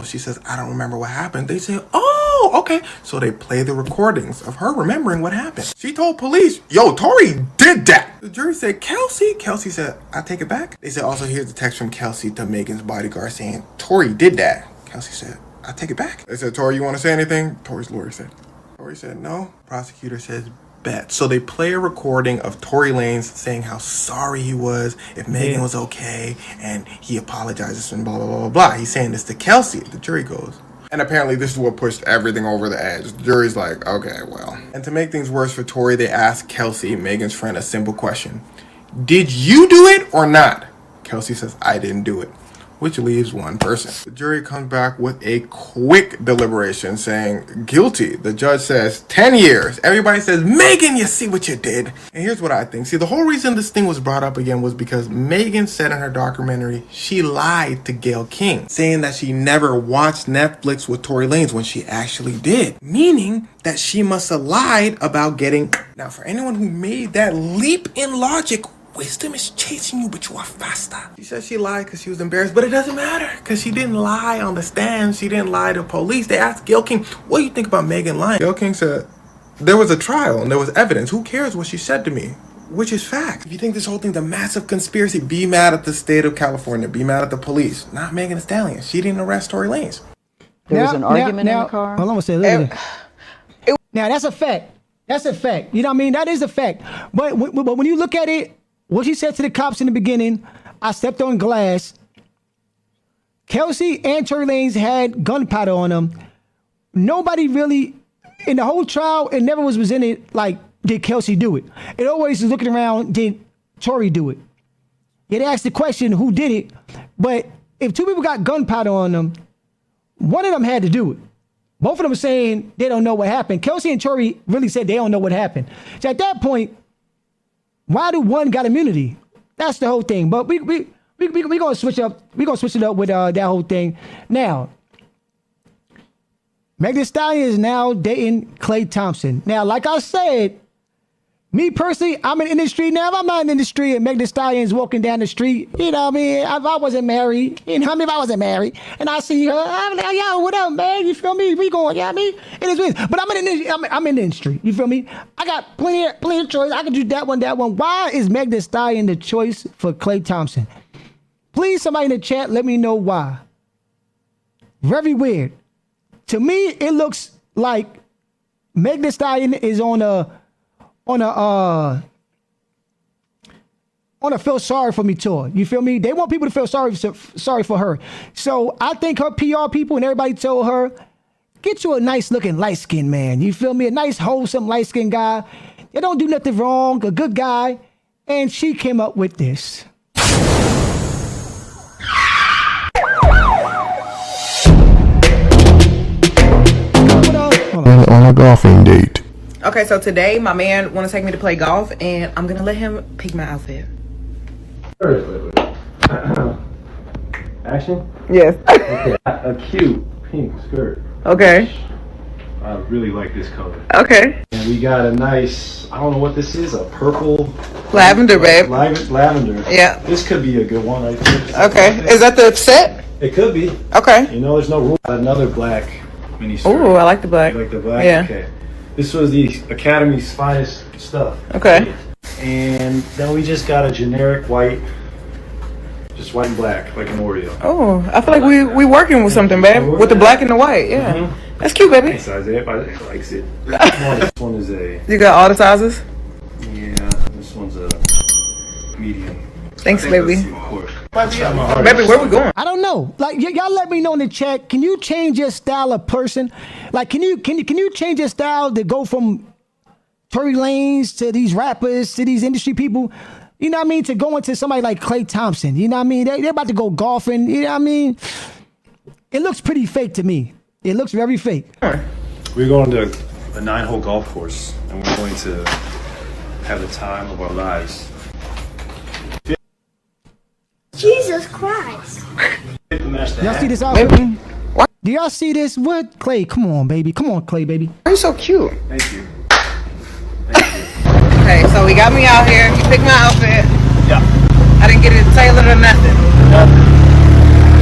She says, I don't remember what happened. They say, oh, okay. So they play the recordings of her remembering what happened. She told police, yo, Tory did that. The jury said, Kelsey. Kelsey said, I take it back. They said, also, here's the text from Kelsey to Megan's bodyguard saying, Tory did that. Kelsey said, I take it back. They said, Tory, you want to say anything? Tory's lawyer said. Tory said, no. Prosecutor says, bet. So they play a recording of Tory Lanez saying how sorry he was if Megan was okay, and he apologizes and blah, blah, blah, blah, blah. He's saying this to Kelsey. The jury goes. And apparently this is what pushed everything over the edge. The jury's like, okay, well. And to make things worse for Tory, they asked Kelsey, Megan's friend, a simple question. Did you do it or not? Kelsey says, I didn't do it. Which leaves one person. The jury comes back with a quick deliberation saying guilty. The judge says 10 years. Everybody says, Megan, you see what you did. And here's what I think. See, the whole reason this thing was brought up again was because Megan said in her documentary, she lied to Gayle King, saying that she never watched Netflix with Tory Lanez when she actually did. Meaning that she must have lied about getting... Now, for anyone who made that leap in logic, wisdom is chasing you, but you are faster. She said she lied because she was embarrassed, but it doesn't matter because she didn't lie on the stand. She didn't lie to police. They asked Gayle King, what do you think about Megan lying? Gayle King said, there was a trial and there was evidence. Who cares what she said to me? Which is fact. If you think this whole thing's a massive conspiracy, be mad at the state of California. Be mad at the police. Not Megan Thee Stallion. She didn't arrest Tory Lanez.
There was an argument in the car.
Hold on, say now that's a fact. That's a fact. You know what I mean? That is a fact. But when you look at it, what she said to the cops in the beginning, I stepped on glass. Kelsey and Tory Lanez had gunpowder on them. Nobody really, in the whole trial, it never was presented like, did Kelsey do it? It always is looking around, did Tory do it? It asked the question, who did it? But if two people got gunpowder on them, one of them had to do it. Both of them are saying they don't know what happened. Kelsey and Tory really said they don't know what happened. So at that point, why do one got immunity? That's the whole thing. But we gonna switch up. We gonna switch it up with that whole thing. Now, Megan Thee Stallion is now dating Klay Thompson. Now, like I said, me personally, I'm in the industry now. If I'm not in the industry and Megan Thee Stallion is walking down the street, you know what I mean? If I wasn't married, you know what I mean? If I wasn't married and I see her, I'm like, yo, what up, man? You feel me? We going, you know what I mean? It is what it is. But I'm in the industry. You feel me? I got plenty of choice. I can do that one. Why is Megan Thee Stallion the choice for Klay Thompson? Please, somebody in the chat, let me know why. Very weird. To me, it looks like Megan Thee Stallion is on a feel sorry for me tour. You feel me? They want people to feel sorry for her. So I think her PR people and everybody told her, get you a nice looking light skinned man. You feel me? A nice wholesome light skinned guy. They don't do nothing wrong. A good guy. And she came up with this.
On a golfing date.
Okay, so today my man want to take me to play golf, and I'm gonna let him pick my outfit.
Action?
Yes.
Okay. A cute pink skirt.
Okay.
I really like this color.
Okay.
And we got a nice, I don't know what this is, a purple.
Lavender, babe.
Lavender.
Yeah.
This could be a good one, I think.
Okay. Is that the set?
It could be.
Okay.
You know, there's no rule. Another black mini skirt.
Ooh, I like the black.
You like the black?
Yeah.
Okay. This was the Academy's finest stuff.
Okay.
And then we just got a generic white, just white and black, like an Oreo.
Oh, I feel like we working with something, babe. With the black and the white, yeah.
Mm-hmm.
That's cute, baby.
Nice size. Everybody likes it. This one is a.
You got all the sizes?
Yeah, this one's a medium.
Thanks, baby.
Of course.
Baby, where we going?
I don't know. Like y'all let me know in the chat. Can you change your style of person? Like, can you change your style to go from Tory Lanez to these rappers to these industry people? You know what I mean? To go into somebody like Klay Thompson. You know what I mean? They're about to go golfing. You know what I mean? It looks pretty fake to me. It looks very fake.
We're going to a 9-hole golf course, and we're going to have the time of our lives.
Jesus Christ.
Y'all see this outfit? What? Do y'all see this? What? Klay, come on, baby. Come on, Klay, baby.
You're so cute.
Thank you.
Okay, so we got me out here. You picked my outfit.
Yeah.
I didn't get it tailored or nothing.
Nothing.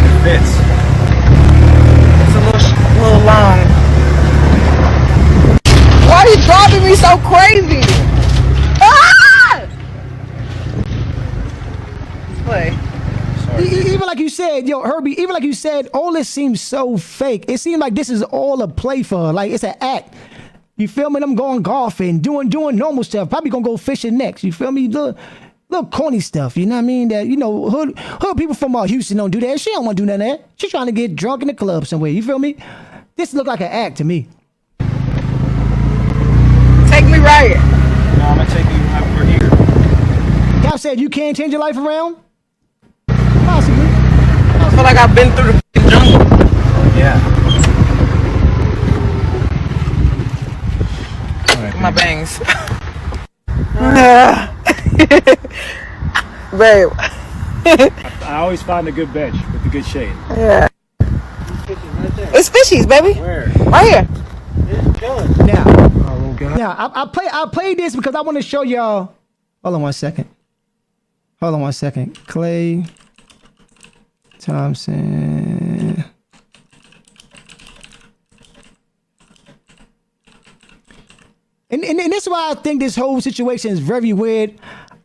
It fits.
It's a little long. Why are you driving me so crazy? Ah! Play.
Even like you said, yo, Herbie, even like you said, all this seems so fake. It seems like this is all a play for her. Like, it's an act. You feel me? I'm going golfing, doing normal stuff. Probably gonna go fishing next. You feel me? Little corny stuff. You know what I mean? That, you know, hood people from Houston don't do that. She don't want to do none of that. She's trying to get drunk in the club somewhere. You feel me? This look like an act to me.
Take me right.
No, I'm gonna take you over here.
Y'all said you can't change your life around? Possibly.
I feel like I've been through the jungle.
Yeah.
My bangs. Babe.
I always find a good bench with a good shade.
Yeah. It's fishies, baby.
Where?
Right here.
Now, I played this because I want to show y'all. Hold on one second. Klay Thompson. And this is why I think this whole situation is very weird.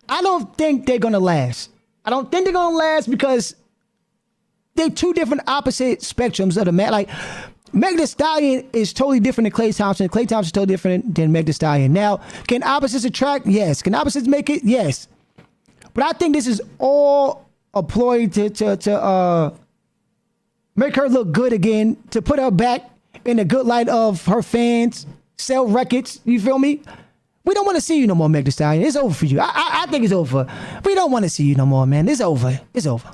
I don't think they're going to last. I don't think they're going to last because they're two different opposite spectrums of the man. Like, Meg Thee Stallion is totally different than Klay Thompson. Klay Thompson is totally different than Meg Thee Stallion. Now, can opposites attract? Yes. Can opposites make it? Yes. But I think this is all a ploy to make her look good again, to put her back in the good light of her fans, sell records. You feel me? We don't want to see you no more, Meg Thee Stallion. It's over for you. I think it's over. We don't want to see you no more, man. It's over. It's over.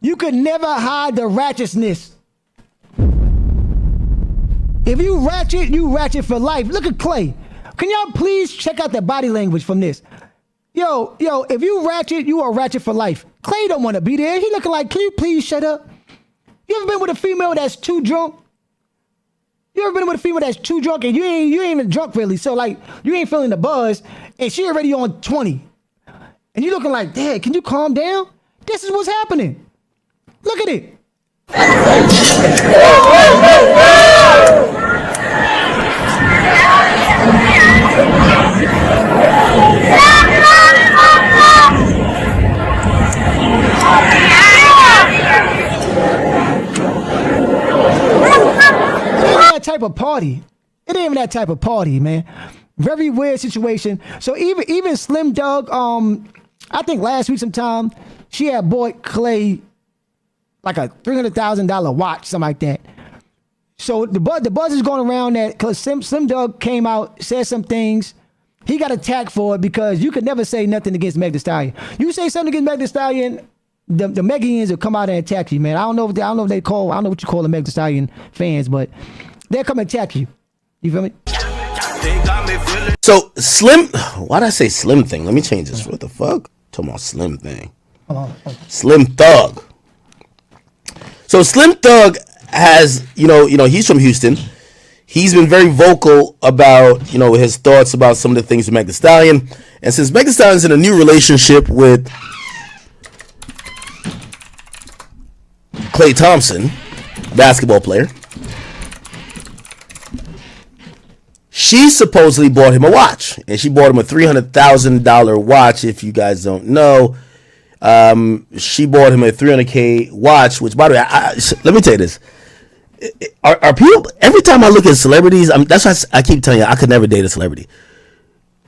You could never hide the ratchetness. If you ratchet for life. Look at Klay. Can y'all please check out the body language from this? Yo, if you ratchet, you are ratchet for life. Klay don't want to be there. He looking like, can you please shut up? You ever been with a female that's too drunk? You ever been with a female that's too drunk and you ain't even drunk really? So like, you ain't feeling the buzz and she already on 20. And you looking like, Dad, can you calm down? This is what's happening. Look at it. Type of party. It ain't even that type of party, man. Very weird situation. So even Slim Doug, I think last week sometime, she had bought Klay like a $300,000 watch, something like that. So the buzz is going around that because Slim Doug came out, said some things. He got attacked for it because you could never say nothing against Meg Thee Stallion. You say something against Meg Thee Stallion, the Megians will come out and attack you, man. I don't know what you call the Meg Thee Stallion fans, but they'll come and attack you. You feel me?
So Slim, why'd I say Slim thing? Let me change this. What the fuck? Talking about Slim thing. Slim Thug. So Slim Thug has, he's from Houston. He's been very vocal about, his thoughts about some of the things with Meg Thee Stallion. And since Meg Thee Stallion's in a new relationship with Klay Thompson, basketball player, she supposedly bought him a watch. And she bought him a $300,000 watch, if you guys don't know. She bought him a $300K watch, which, by the way, let me tell you this. Are people, every time I look at celebrities, that's why I keep telling you, I could never date a celebrity.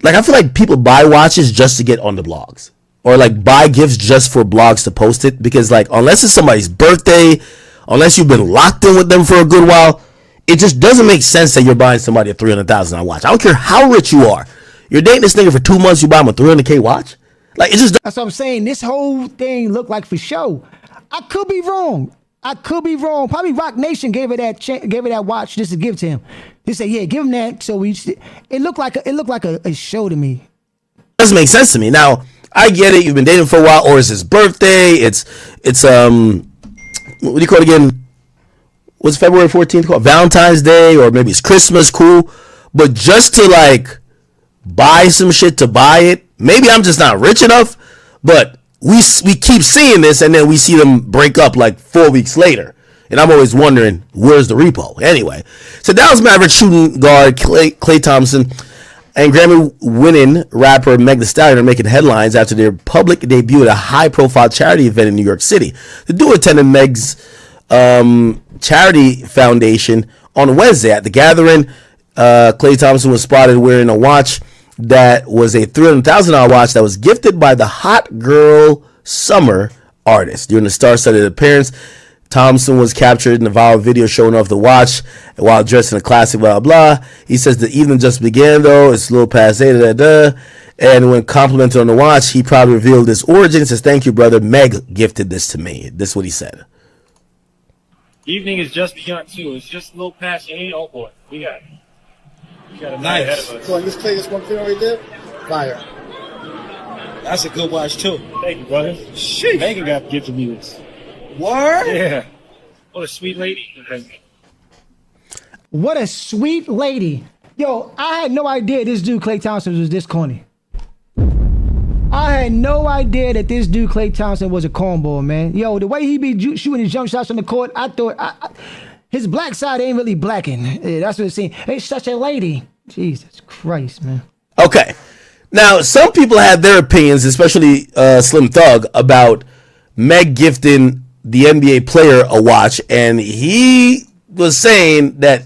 Like, I feel like people buy watches just to get on the blogs. Or, like, buy gifts just for blogs to post it. Because, like, unless it's somebody's birthday, unless you've been locked in with them for a good while, it just doesn't make sense that you're buying somebody a $300,000 watch. I don't care how rich you are. You're dating this nigga for 2 months, you buy him a $300K watch? Like, it's just...
That's what I'm saying. This whole thing looked like for show. I could be wrong. Probably Rock Nation gave her that watch just to give to him. They said, "Yeah, give him that." So it looked like a show to me.
Doesn't make sense to me. Now I get it. You've been dating for a while, or it's his birthday. It's what do you call it again? What's February 14th called? Valentine's Day, or maybe it's Christmas. Cool, but just to like buy some shit to buy it. Maybe I'm just not rich enough, but. We keep seeing this, and then we see them break up like 4 weeks later. And I'm always wondering, where's the repo? Anyway, so Dallas Mavericks shooting guard Klay Thompson and Grammy-winning rapper Meg Thee Stallion are making headlines after their public debut at a high-profile charity event in New York City. The duo attended Meg's charity foundation on Wednesday. At the gathering, Klay Thompson was spotted wearing a watch that was a $300,000 watch that was gifted by the Hot Girl Summer artist. During the star-studded appearance, Thompson was captured in a viral video showing off the watch while dressed in a classic blah, blah. He says the evening just began, though. It's a little past 8, And when complimented on the watch, he proudly revealed his origin. He says, "Thank you, brother. Meg gifted this to me." This is what he said.
Evening is just begun, too. It's just a little past 8. Oh, boy. We got a night ahead of us.
So I just play this one thing right there. Fire. That's a good watch too.
Thank you, brother.
Sheesh.
Megan got gifted me this.
Word?
Yeah. What a sweet lady.
What a sweet lady. Yo, I had no idea this dude Klay Thompson was this corny. I had no idea that this dude Klay Thompson was a cornball, man. Yo, the way he be shooting his jump shots on the court, I thought his black side ain't really blacking. Yeah, that's what it seemed. He's such a lady. Jesus Christ, man.
Okay. Now, some people have their opinions, especially Slim Thug, about Meg gifting the NBA player a watch, and he was saying that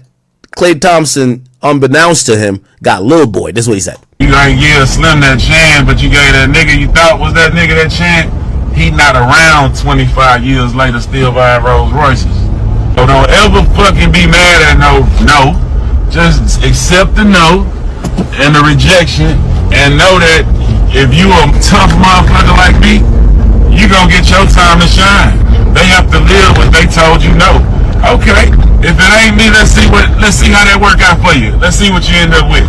Klay Thompson, unbeknownst to him, got little boy. This is what he said.
You ain't give Slim that chance, but you gave that nigga you thought was that nigga that chance. He not around 25 years later still buying Rolls Royces. So don't ever fucking be mad at no. Just accept the no and the rejection and know that if you a tough motherfucker like me, you gonna get your time to shine. They have to live what they told you no. Okay, if it ain't me, let's see how that work out for you. Let's see what you end up with.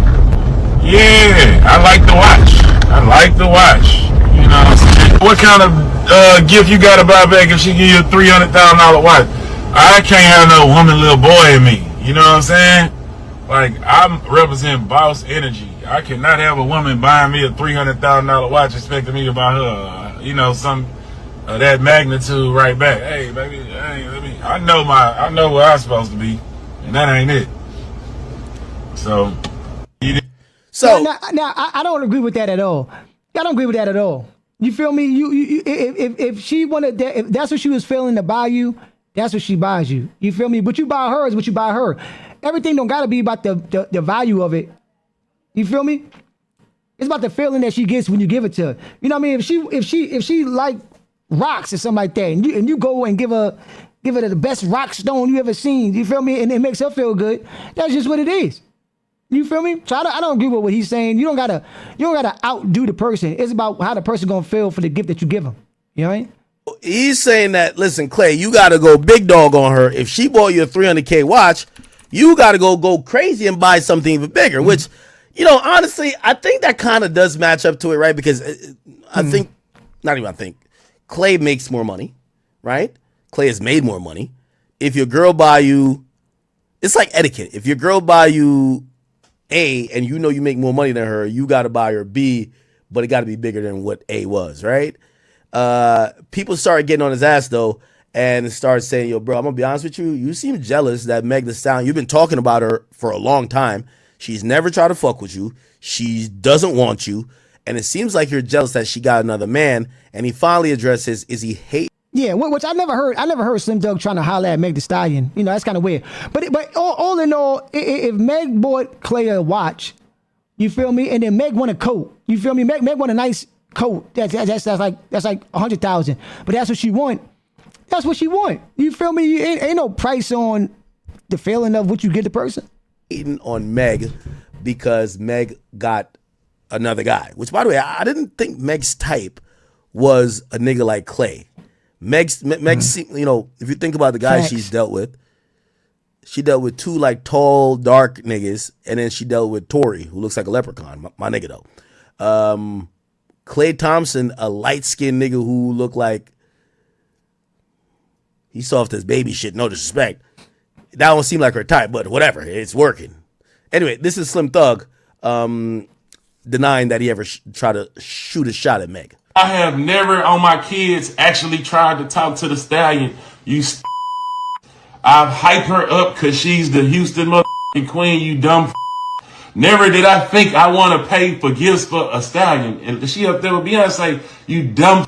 Yeah, I like the watch. You know what I'm saying? What kind of gift you gotta buy back if she give you a $300,000 watch? I can't have no woman, little boy in me. You know what I'm saying? Like, I'm representing boss energy. I cannot have a woman buying me a $300,000 watch expecting me to buy her, some that magnitude right back. Hey, baby, I know where I'm supposed to be, and that ain't it. So
now I don't agree with that at all. I don't agree with that at all. You feel me? If she wanted that, if that's what she was feeling to buy you, that's what she buys you. You feel me? But you buy her is what you buy her. Everything don't gotta be about the value of it. You feel me? It's about the feeling that she gets when you give it to her. You know what I mean? If she like rocks or something like that, and you go and give her the best rock stone you ever seen, you feel me? And it makes her feel good. That's just what it is. You feel me? So I don't agree with what he's saying. You don't gotta outdo the person. It's about how the person gonna feel for the gift that you give them. You know what I mean?
He's saying that, listen, Klay, you gotta go big dog on her. If she bought you a $300K watch, you gotta go crazy and buy something even bigger. Which, honestly, I think that kind of does match up to it, right? Because Klay makes more money, right? Klay has made more money. If your girl buy you, it's like etiquette. If your girl buy you A and you know you make more money than her, you got to buy her B, but it got to be bigger than what A was, right? People started getting on his ass, though, and started saying, yo, bro, I'm going to be honest with you. You seem jealous that Meg Thee Stallion, you've been talking about her for a long time. She's never tried to fuck with you. She doesn't want you. And it seems like you're jealous that she got another man. And he finally addresses, is he hate?
Yeah, which I never heard. I never heard Slim Thug trying to holler at Meg Thee Stallion. That's kind of weird. But all in all, if Meg bought Klay a watch, you feel me, and then Meg want a coat, you feel me. Meg want a nice coat. That's like $100,000. But that's what she want. That's what she want. You feel me? Ain't no price on the feeling of what you get the person.
Hating on Meg because Meg got another guy. Which, by the way, I didn't think Meg's type was a nigga like Klay. Meg, if you think about the guys she's dealt with, she dealt with two like tall, dark niggas, and then she dealt with Tory, who looks like a leprechaun, my nigga though. Klay Thompson, a light-skinned nigga who looked like he's soft as baby shit, no disrespect. That don't seem like her type, but whatever, it's working. Anyway, this is Slim Thug denying that he ever tried to shoot a shot at Meg.
I have never on my kids actually tried to talk to the Stallion. I've hyped her up because she's the Houston motherfucking queen, you dumb. Never did I think I want to pay for gifts for a Stallion. And she up there with Beyonce, you dumb.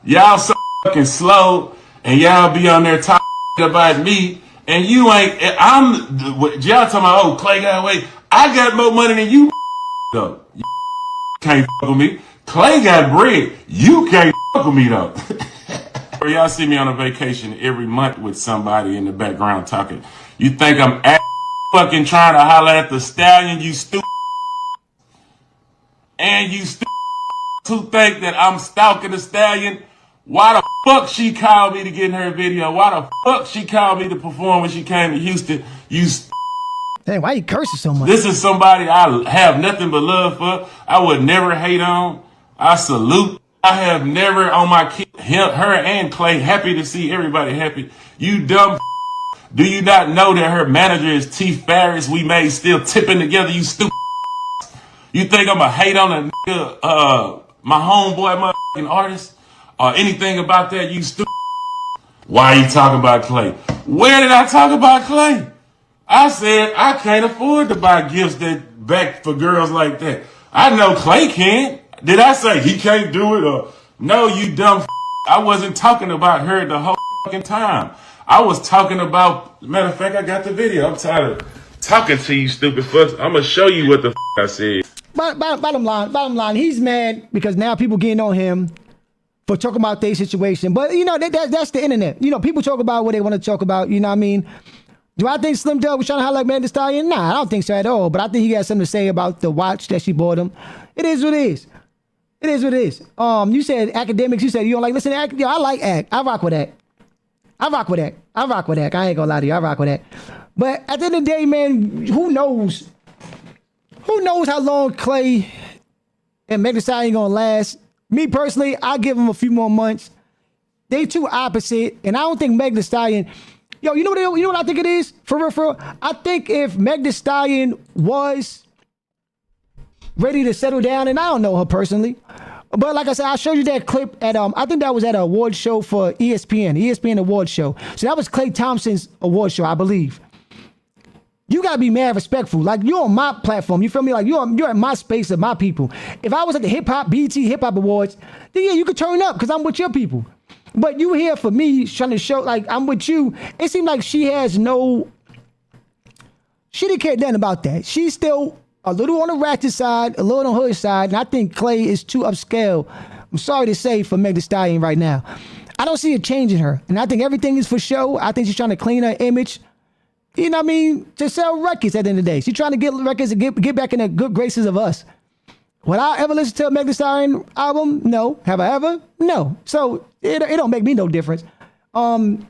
Y'all so fucking slow, and y'all be on there talking about me, and you ain't. Y'all talking about, oh, Klay got away. I got more money than you, though. You can't fuck with me. Klay got bread. You can't fuck with me, though. Y'all see me on a vacation every month with somebody in the background talking. You think I'm fucking trying to holler at the Stallion, you stupid. And you stupid to think that I'm stalking the Stallion. Why the fuck she called me to get in her video? Why the fuck she called me to perform when she came to Houston?
Hey, why you cursing so much?
This is somebody I have nothing but love for. I would never hate on. I salute. I have never on my kid, her and Klay, happy to see everybody happy. You dumb. Do you not know that her manager is T. Farris? We made still tipping together, you stupid. You think I'ma hate on a nigga, my homeboy, motherfucking artist, or anything about that? You stupid. Why you talking about Klay? Where did I talk about Klay? I said I can't afford to buy gifts that back for girls like that. I know Klay can. Did I say he can't do it? Or no, you dumb. I wasn't talking about her the whole fucking time. I was talking about. Matter of fact, I got the video. I'm tired of talking to you, stupid fucks. I'm gonna show you what the I said.
Bottom line, he's mad because now people getting on him for talking about their situation. But you know that's the internet. You know, people talk about what they want to talk about. You know what I mean? Do I think Slim Doug was trying to highlight Megan Thee Stallion? Nah, I don't think so at all. But I think he got something to say about the watch that she bought him. It is what it is. It is what it is. You said academics. You said you don't like listen to Act. Yo, I like Act. I rock with that. I ain't gonna lie to you. I rock with that. But at the end of the day, man, who knows? Who knows how long Klay and Megan Thee Stallion gonna last? Me personally, I give them a few more months. They too opposite, and I don't think Megan Thee Stallion. Yo, you know what I think it is? For real. I think if Megan Thee Stallion was ready to settle down, and I don't know her personally, but like I said, I showed you that clip at I think that was at an award show for ESPN award show. So that was Klay Thompson's award show, I believe. You gotta be mad respectful. Like you're on my platform, you feel me? Like you're at my space of my people. If I was at the BET Hip Hop Awards, then yeah, you could turn up because I'm with your people. But you here for me trying to show like I'm with you. It seemed like she didn't care nothing about that. She's still a little on the ratchet side, a little on her side, and I think Klay is too upscale. I'm sorry to say for Megan Thee Stallion right now. I don't see it changing her. And I think everything is for show. I think she's trying to clean her image. You know what I mean? To sell records at the end of the day. She's trying to get records and get back in the good graces of us. Would I ever listen to a Megan Thee Stallion album? No. Have I ever? No. So it don't make me no difference. It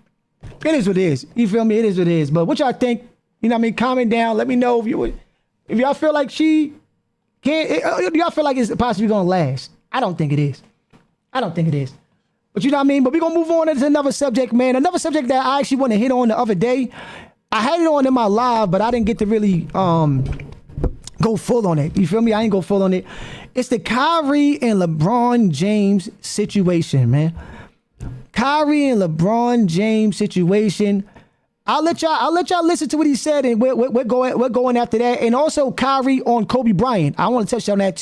is what it is. You feel me? It is what it is. But what y'all think? You know what I mean? Comment down. Let me know if y'all feel like she can't. Do y'all feel like it's possibly gonna last? I don't think it is. But you know what I mean? But we're gonna move on to another subject, man. Another subject that I actually want to hit on the other day. I had it on in my live, but I didn't get to really go full on it. You feel me? I ain't go full on it. It's the Kyrie and LeBron James situation, man. Kyrie and LeBron James situation. I'll let y'all listen to what he said, and we're going after that. And also Kyrie on Kobe Bryant. I want to touch on that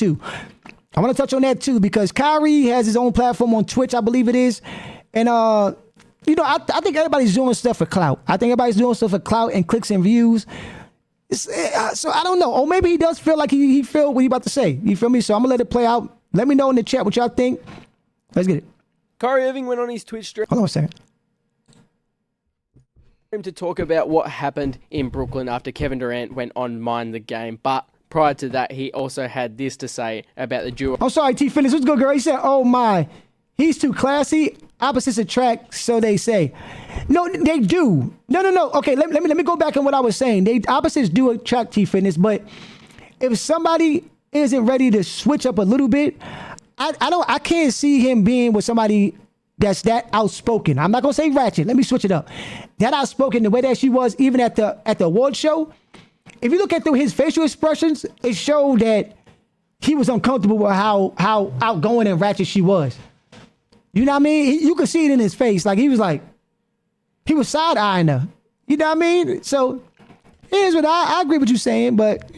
too. Because Kyrie has his own platform on Twitch, I believe it is. And you know, I think everybody's doing stuff for clout. And clicks and views. So I don't know. Or maybe he does feel like he feel what he about to say. You feel me? So I'm gonna let it play out. Let me know in the chat what y'all think. Let's get it.
Kyrie Irving went on his Twitch stream.
Hold on a second.
To talk about what happened in Brooklyn after Kevin Durant went on Mind the Game, but prior to that, he also had this to say about the duo.
I'm sorry, T. Fitness. What's good, girl? He said, "Oh my, he's too classy. Opposites attract, so they say." No, they do. No. Okay, let me go back on what I was saying. Opposites do attract, T. Fitness, but if somebody isn't ready to switch up a little bit, I can't see him being with somebody that's that outspoken. I'm not gonna say ratchet. Let me switch it up. That outspoken, the way that she was, even at the award show. If you look at his facial expressions, it showed that he was uncomfortable with how outgoing and ratchet she was. You know what I mean? You could see it in his face. Like he was side eyeing her. You know what I mean? So here's what I agree with you saying, but.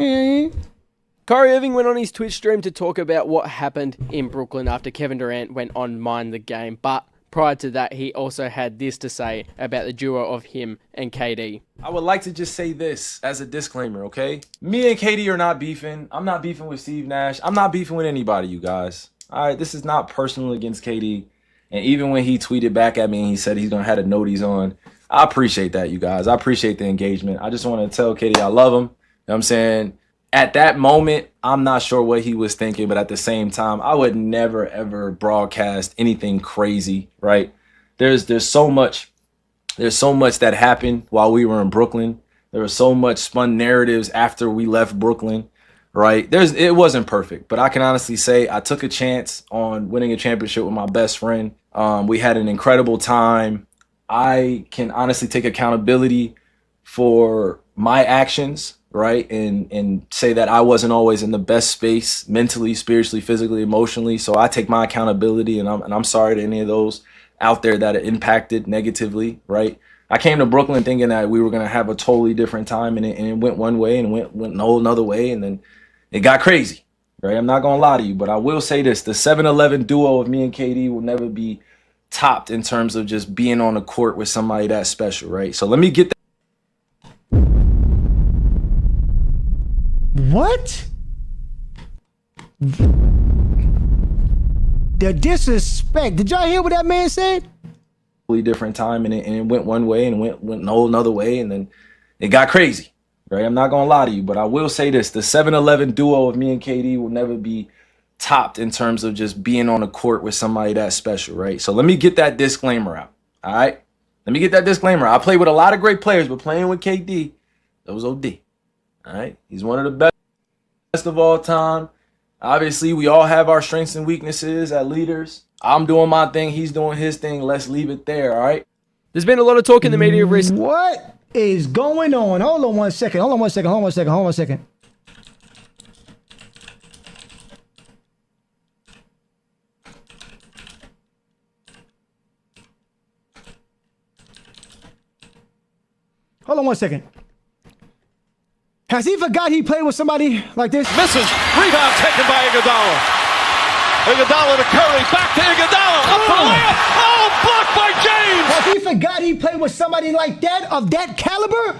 Kyrie Irving went on his Twitch stream to talk about what happened in Brooklyn after Kevin Durant went on Mind the Game, but prior to that, he also had this to say about the duo of him and KD.
I would like to just say this as a disclaimer, okay? Me and KD are not beefing. I'm not beefing with Steve Nash. I'm not beefing with anybody, you guys. All right, this is not personal against KD. And even when he tweeted back at me and he said he's going to have the noties on, I appreciate that, you guys. I appreciate the engagement. I just want to tell KD I love him. You know what I'm saying? At that moment, I'm not sure what he was thinking, but at the same time, I would never, ever broadcast anything crazy, right? There's so much that happened while we were in Brooklyn. There was so much spun narratives after we left Brooklyn, right? It wasn't perfect, but I can honestly say I took a chance on winning a championship with my best friend. We had an incredible time. I can honestly take accountability for my actions. right? And say that I wasn't always in the best space mentally, spiritually, physically, emotionally. So I take my accountability, and I'm sorry to any of those out there that are impacted negatively, right? I came to Brooklyn thinking that we were going to have a totally different time, and it went one way and went a whole another way, and then it got crazy, right? I'm not going to lie to you, but I will say this. The 7-11 duo of me and KD will never be topped in terms of just being on the court with somebody that special, right? So let me get that.
What? The disrespect. Did y'all hear what that man said?
Different time, and it went one way and went a whole another way, and then it got crazy, right? I'm not going to lie to you, but I will say this. The 7-11 duo of me and KD will never be topped in terms of just being on the court with somebody that special, right? So let me get that disclaimer out, all right? Let me get that disclaimer. I play with a lot of great players, but playing with KD, that was OD, all right? He's one of the best of all time. Obviously, we all have our strengths and weaknesses as leaders. I'm doing my thing. He's doing his thing. Let's leave it there, all right?
There's been a lot of talk in the media recently.
What is going on? Hold on one second. Hold on one second. Hold on one second. Hold on one second. Hold on one second. Has he forgot he played with somebody like this?
Misses. Rebound taken by Iguodala. Iguodala to Curry. Back to Iguodala. Up for the layup. Oh, blocked by James.
Has he forgot he played with somebody like that, of that caliber?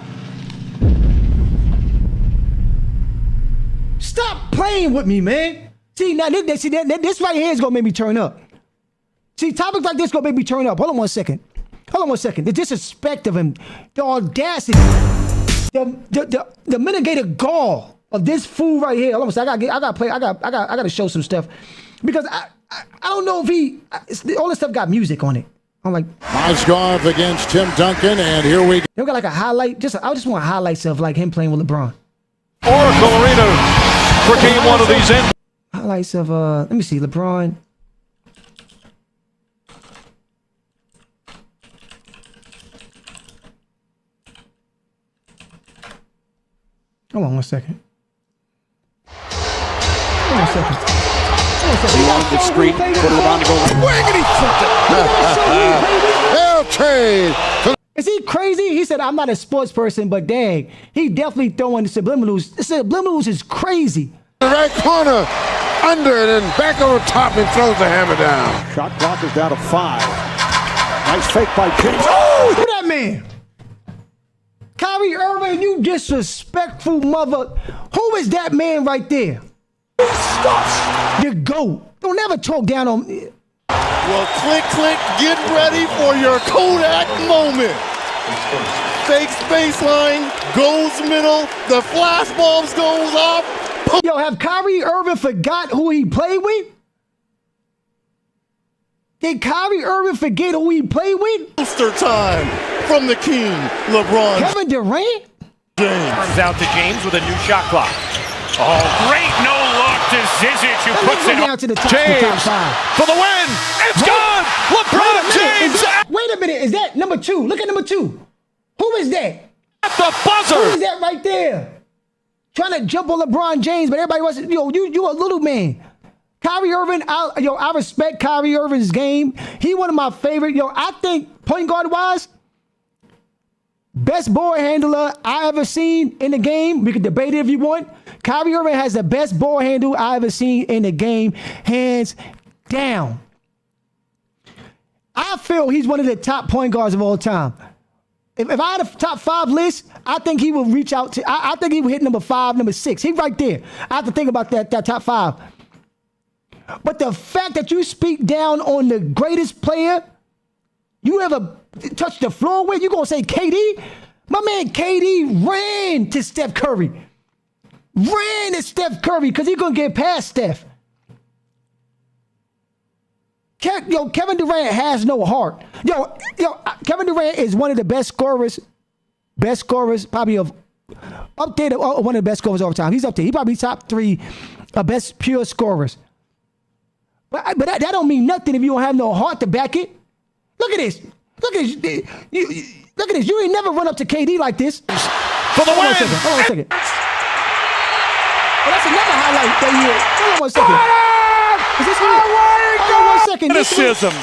Stop playing with me, man. See, now this right here is going to make me turn up. See, topics like this going to make me turn up. Hold on one second. Hold on one second. The disrespect of him, the audacity, the mitigated gall of this fool right here. Hold on a second. I got to show some stuff. Because I don't know if all this stuff got music on it. I'm like,
Mozgov against Tim Duncan, and here we go.
You got like a highlight. I just want highlights of like him playing with LeBron.
Oracle Arena for game one of these ends.
Highlights of let me see, LeBron. Hold on one second. Hold on a second.
He wanted the screen for LeBron to go. Wiggity
They'll trade.
Is he crazy? He said, I'm not a sports person, but dang, he definitely throwing the subliminals. The subliminals is crazy.
The right corner, under it, and back over top, and throws the hammer down.
Shot clock is down to 5. Nice fake by James.
Oh, look at that man. Kyrie Irving, you disrespectful mother. Who is that man right there? The GOAT. Don't ever talk down on me.
Well, click, get ready for your Kodak moment. Fakes baseline, goes middle, the flash bulbs goes off.
Yo, have Kyrie Irving forgot who he played with? Did Kyrie Irving forget who he played with?
Poster time from the king, LeBron.
Kevin Durant?
James.
Turns out to James with a new shot clock. Oh, great no look to Zizic, who puts it
down to the top,
James
the top 5.
for the win. It's gone. LeBron James.
Wait a minute. Is that number 2? Look at number 2. Who is that?
At the buzzer.
Who is that right there? Trying to jump on LeBron James, but everybody wants, you a little man. Kyrie Irving, I respect Kyrie Irving's game. He one of my favorite. I think point guard wise, best ball handler I ever seen in the game. We could debate it if you want. Kyrie Irving has the best ball handle I ever seen in the game, hands down. I feel he's one of the top point guards of all time. If I had a top 5 list, I think he will reach out to. I think he will hit number 5, number 6. He's right there. I have to think about that top 5. But the fact that you speak down on the greatest player you ever touched the floor with, you gonna say KD? My man KD ran to Steph Curry. Ran to Steph Curry because he's gonna get past Steph. Kevin Durant has no heart. Kevin Durant is one of the best scorers, probably of up there, one of the best scorers of all time. He's up there. He probably top 3 best pure scorers. But that don't mean nothing if you don't have no heart to back it. Look at this. Look at this. Look at this. You ain't never run up to KD like this.
For the win.
Hold on a second. Oh, that's another highlight that year. Hold on 1 second. Is this one? Hold on 1 second.
Criticism.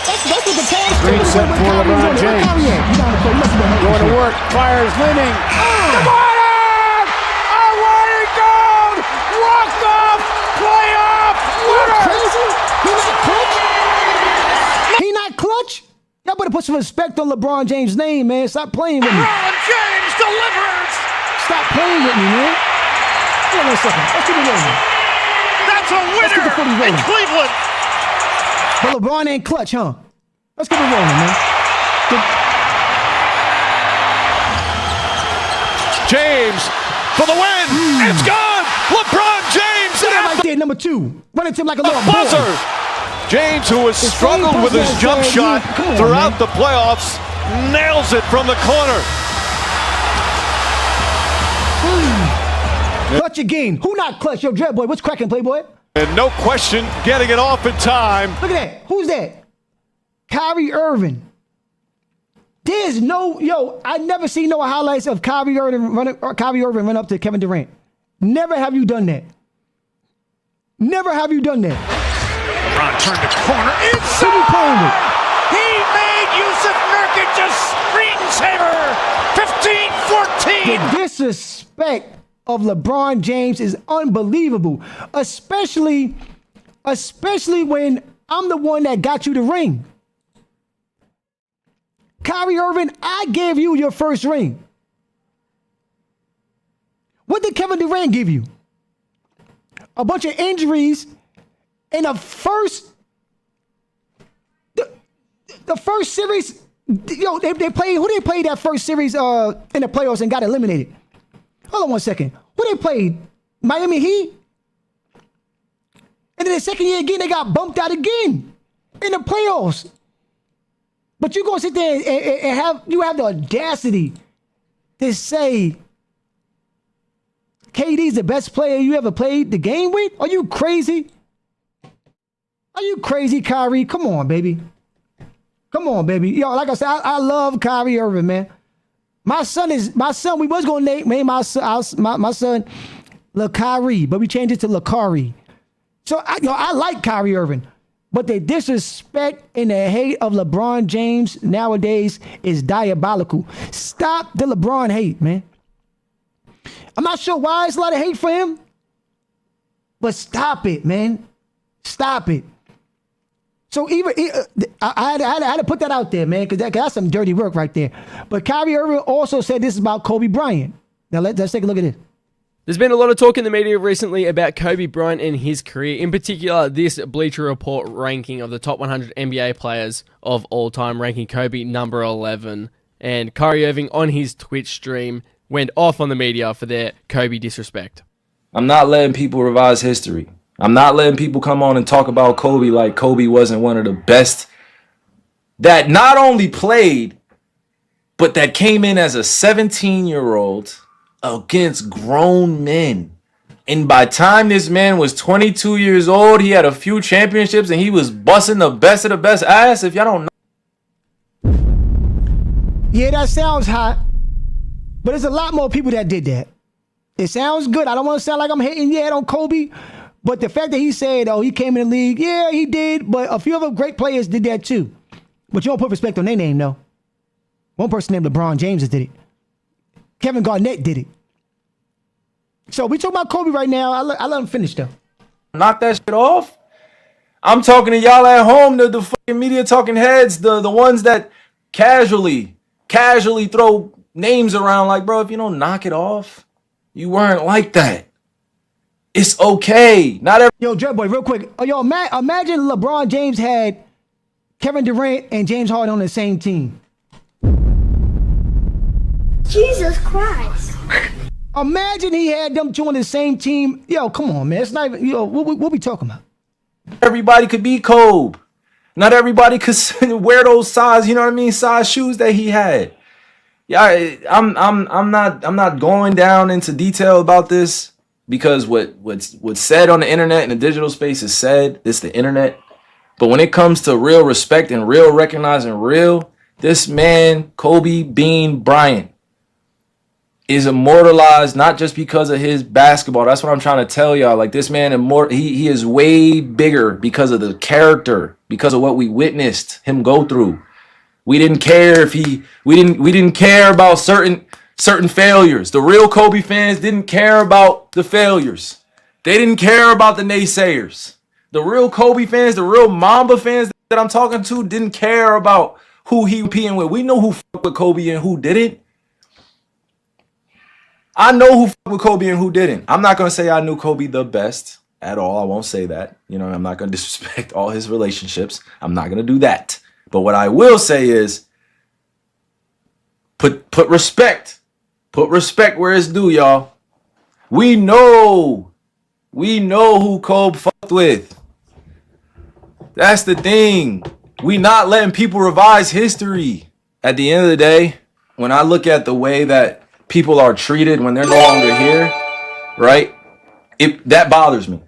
That's what the pass.
Green set for LeBron James. Going to work. Fires leaning.
LeBron! Away goal! Walk off! Playoff winner!
Crazy? He not clutch? Y'all better put some respect on LeBron James' name, man. Stop playing with me.
LeBron James delivers!
Stop playing with me, man. Hold on 1 second. Let's keep it rolling.
That's a winner in Cleveland!
But LeBron ain't clutch, huh? Let's keep it rolling, man.
James for the win! It's gone! LeBron James!
See that right there, number 2. Running to him like a little
buzzer!
boy.
James, who has struggled with his jump shot throughout the playoffs, nails it from the corner.
Clutch again. Who not clutch? Yo, Dread Boy, what's cracking, Playboy?
And no question, getting it off in time.
Look at that. Who's that? Kyrie Irving. There's no, I never seen no highlights of Kyrie Irving run up to Kevin Durant. Never have you done that. Never have you done that.
LeBron turned the corner inside. He made Yusuf Nurkic a screensaver. 15-14.
The disrespect of LeBron James is unbelievable, especially when I'm the one that got you the ring. Kyrie Irving, I gave you your first ring. What did Kevin Durant give you? A bunch of injuries in the first series. They played. Who they played that first series in the playoffs and got eliminated? Hold on 1 second. Who they played? Miami Heat. And then the second year again, they got bumped out again in the playoffs. But you gonna sit there and have the audacity to say KD's the best player you ever played the game with? Are you crazy? Are you crazy, Kyrie? Come on, baby. Come on, baby. Yo, like I said, I love Kyrie Irving, man. My son, we was going to name my son Kyrie, but we changed it to Lakari. So, I like Kyrie Irving, but the disrespect and the hate of LeBron James nowadays is diabolical. Stop the LeBron hate, man. I'm not sure why there's a lot of hate for him, but stop it, man. Stop it. So I had to put that out there, man, because that's some dirty work right there. But Kyrie Irving also said this is about Kobe Bryant. Now let's take a look at this.
There's been a lot of talk in the media recently about Kobe Bryant and his career. In particular, this Bleacher Report ranking of the top 100 NBA players of all time, ranking Kobe number 11. And Kyrie Irving on his Twitch stream went off on the media for their Kobe disrespect.
I'm not letting people revise history. I'm not letting people come on and talk about Kobe like Kobe wasn't one of the best that not only played, but that came in as a 17-year-old against grown men. And by the time this man was 22 years old, he had a few championships and he was busting the best of the best ass. If y'all don't know.
Yeah, that sounds hot, but there's a lot more people that did that. It sounds good. I don't want to sound like I'm hating yet on Kobe. But the fact that he said, he came in the league, yeah, he did. But a few other great players did that too. But you don't put respect on their name, though. One person named LeBron James did it. Kevin Garnett did it. So we talking about Kobe right now. I let him finish, though.
Knock that shit off. I'm talking to y'all at home, the fucking media talking heads, the ones that casually throw names around like, bro, if you don't knock it off, you weren't like that. It's okay. Not every.
Yo, Dread Boy, real quick. Imagine LeBron James had Kevin Durant and James Harden on the same team.
Jesus Christ.
Imagine he had them two on the same team. Yo, come on, man. It's not even, what we talking about?
Everybody could be Kobe. Not everybody could wear those size, size shoes that he had. Yeah, I'm not going down into detail about this. Because what's said on the internet and the digital space is said. It's the internet. But when it comes to real respect and real recognizing real, this man, Kobe Bean Bryant, is immortalized not just because of his basketball. That's what I'm trying to tell y'all. Like, this man, he is way bigger because of the character, because of what we witnessed him go through. We didn't care if we didn't care about certain failures. The real Kobe fans didn't care about the failures. They didn't care about the naysayers. The real Kobe fans, the real Mamba fans that I'm talking to didn't care about who he was competing with. We know who fucked with Kobe and who didn't. I know who fucked with Kobe and who didn't. I'm not going to say I knew Kobe the best at all. I won't say that. You know, I'm not going to disrespect all his relationships. I'm not going to do that. But what I will say is put respect. Put respect where it's due, y'all. We know who Kobe fucked with. That's the thing. We not letting people revise history. At the end of the day, when I look at the way that people are treated when they're no longer here, right? That bothers me.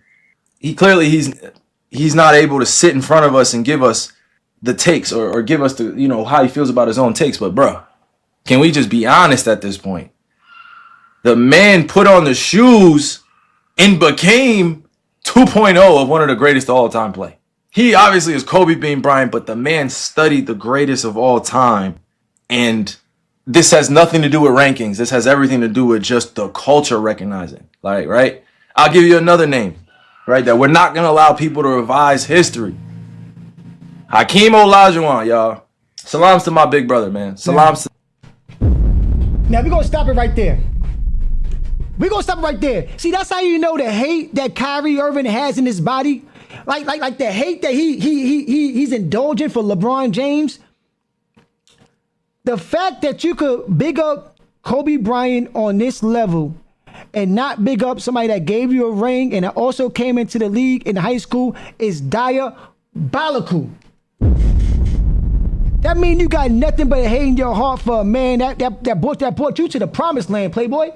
He's not able to sit in front of us and give us the takes or give us the, you know, how he feels about his own takes. But bruh, can we just be honest at this point? The man put on the shoes and became 2.0 of one of the greatest of all time play. He obviously is Kobe being Bryant, but the man studied the greatest of all time. And this has nothing to do with rankings. This has everything to do with just the culture recognizing. Like, right? I'll give you another name, right? That we're not going to allow people to revise history. Hakeem Olajuwon, y'all. Salams to my big brother, man. Salams to...
Now, we're going to stop it right there. We're going to stop it right there. See, that's how you know the hate that Kyrie Irving has in his body. Like the hate that he's indulging for LeBron James. The fact that you could big up Kobe Bryant on this level and not big up somebody that gave you a ring and also came into the league in high school is diabolical. That means you got nothing but hate in your heart for a man that brought you to the promised land, Playboy.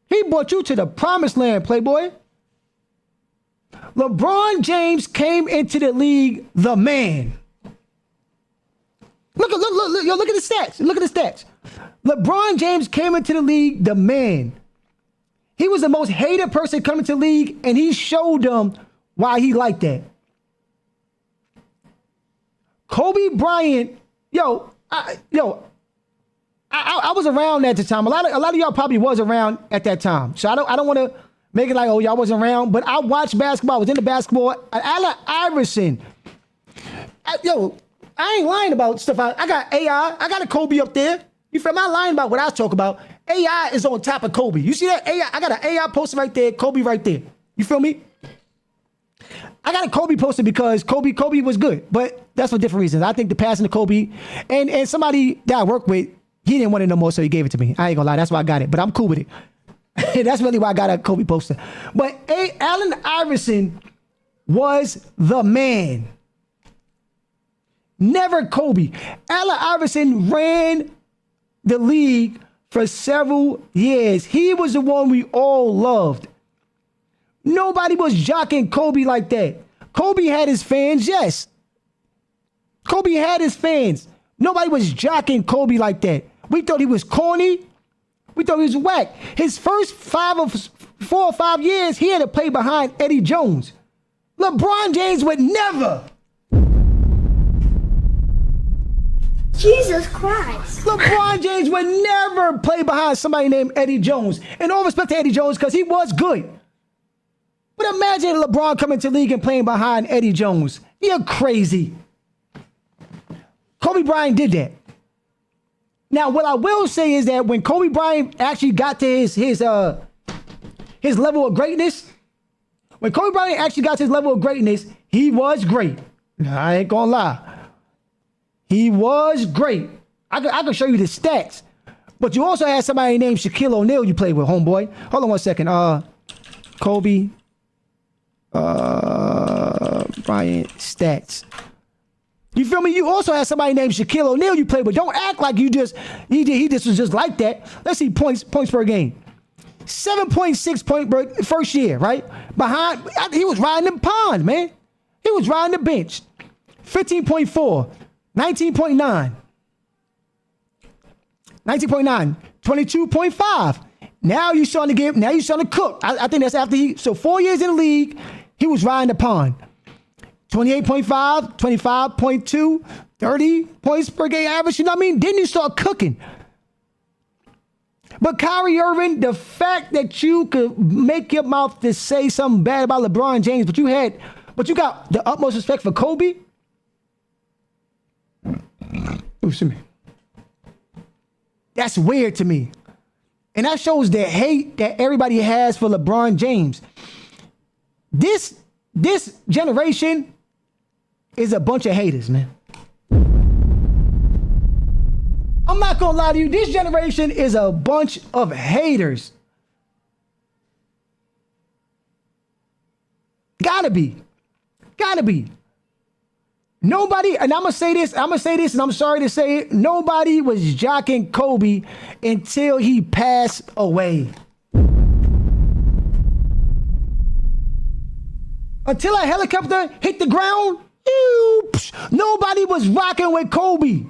He brought you to the promised land, Playboy. LeBron James came into the league the man. Look at the stats. Look at the stats. LeBron James came into the league the man. He was the most hated person coming to the league, and he showed them why he liked that. Kobe Bryant, I was around at the time. A lot of y'all probably was around at that time. So I don't want to make it like, oh, y'all wasn't around. But I watched basketball. I was into basketball. Allen Iverson. I ain't lying about stuff. I got AI. I got a Kobe up there. You feel me? I'm not lying about what I talk about. AI is on top of Kobe. You see that AI? I got an AI poster right there. Kobe right there. You feel me? I got a Kobe poster because Kobe was good. But that's for different reasons. I think the passing to Kobe and somebody that I work with, he didn't want it no more, so he gave it to me. I ain't gonna lie. That's why I got it. But I'm cool with it. That's really why I got a Kobe poster. But Allen Iverson was the man. Never Kobe. Allen Iverson ran the league for several years. He was the one we all loved. Nobody was jocking Kobe like that. Kobe had his fans, yes. Kobe had his fans. Nobody was jocking Kobe like that. We thought he was corny. We thought he was whack. His first 4 or 5 years, he had to play behind Eddie Jones. LeBron James would never.
Jesus Christ.
LeBron James would never play behind somebody named Eddie Jones. And all respect to Eddie Jones, because he was good. But imagine LeBron coming to the league and playing behind Eddie Jones. You're crazy. Kobe Bryant did that. Now, what I will say is that when Kobe Bryant actually got to his level of greatness, he was great. I ain't gonna lie. He was great. I can show you the stats. But you also had somebody named Shaquille O'Neal you played with, homeboy. Hold on one second. Kobe Bryant stats. You feel me? You also had somebody named Shaquille O'Neal you played with. Don't act like he just was just like that. Let's see points per game. 7.6 point per first year, right? He was riding the pond, man. He was riding the bench. 15.4, 19.9, 19.9, 22.5. Now you're starting to cook. I think that's after so 4 years in the league, he was riding the pond. 28.5, 25.2, 30 points per game average. You know what I mean? Then you start cooking. But Kyrie Irving, the fact that you could make your mouth to say something bad about LeBron James, but you got the utmost respect for Kobe. Excuse me. That's weird to me. And that shows the hate that everybody has for LeBron James. This generation is a bunch of haters, man. I'm not gonna lie to you. This generation is a bunch of haters. Gotta be. Nobody, and I'm gonna say this, and I'm sorry to say it, nobody was jocking Kobe until he passed away. Until a helicopter hit the ground, nobody was rocking with Kobe.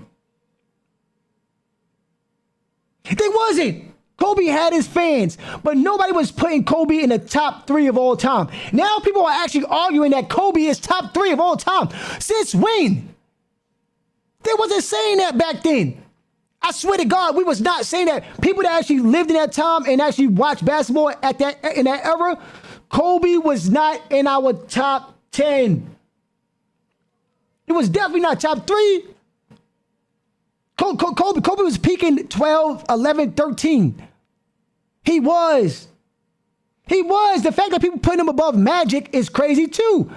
They wasn't. Kobe had his fans, but nobody was putting Kobe in the top 3 of all time. Now people are actually arguing that Kobe is top 3 of all time. Since when? They wasn't saying that back then. I swear to God, we was not saying that. People that actually lived in that time and actually watched basketball in that era, Kobe was not in our top 10. It was definitely not top 3. Kobe was peaking 12, 11, 13. He was. The fact that people put him above Magic is crazy too.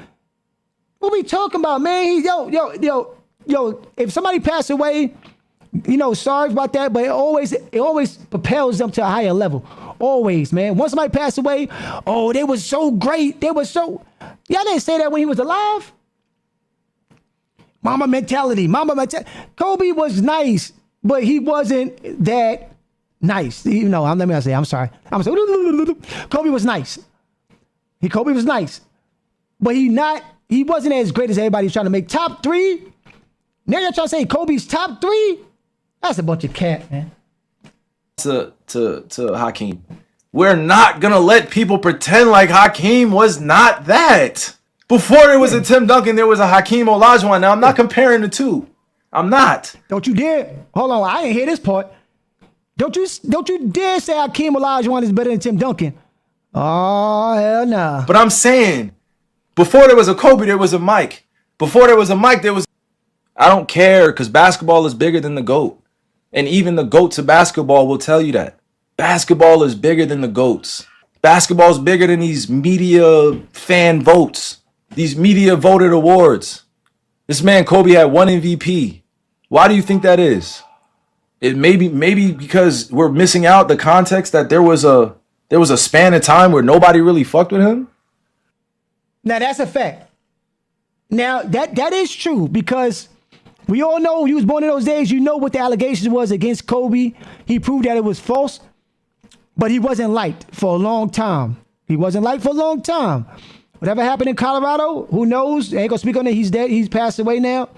What we talking about, man? Yo, if somebody passed away, sorry about that, but it always propels them to a higher level. Always, man. Once somebody passed away, oh, they was so great. Y'all didn't say that when he was alive. Mama mentality. Kobe was nice, but he wasn't that nice. Let me say, I'm sorry. Kobe was nice. Kobe was nice, but he wasn't as great as everybody's trying to make. Top 3? Now you're trying to say Kobe's top 3? That's a bunch of cat, man.
To Hakeem, we're not gonna let people pretend like Hakeem was not that. Before there was a Tim Duncan, there was a Hakeem Olajuwon. Now, I'm not comparing the two. I'm not.
Don't you dare. Hold on. I didn't hear this part. Don't you dare say Hakeem Olajuwon is better than Tim Duncan. Oh, hell no.
But I'm saying, before there was a Kobe, there was a Mike. Before there was a Mike, there was... I don't care, because basketball is bigger than the GOAT. And even the GOATs of basketball will tell you that. Basketball is bigger than the GOATs. Basketball is bigger than these media fan votes. These media voted awards. This man, Kobe, had 1 MVP. Why do you think that is? It maybe because we're missing out the context that there was a span of time where nobody really fucked with him.
Now that's a fact. Now that is true because we all know he was born in those days. You know what the allegations was against Kobe. He proved that it was false, but he wasn't liked for a long time. Whatever happened in Colorado, who knows? I ain't gonna speak on it. He's dead. He's passed away now.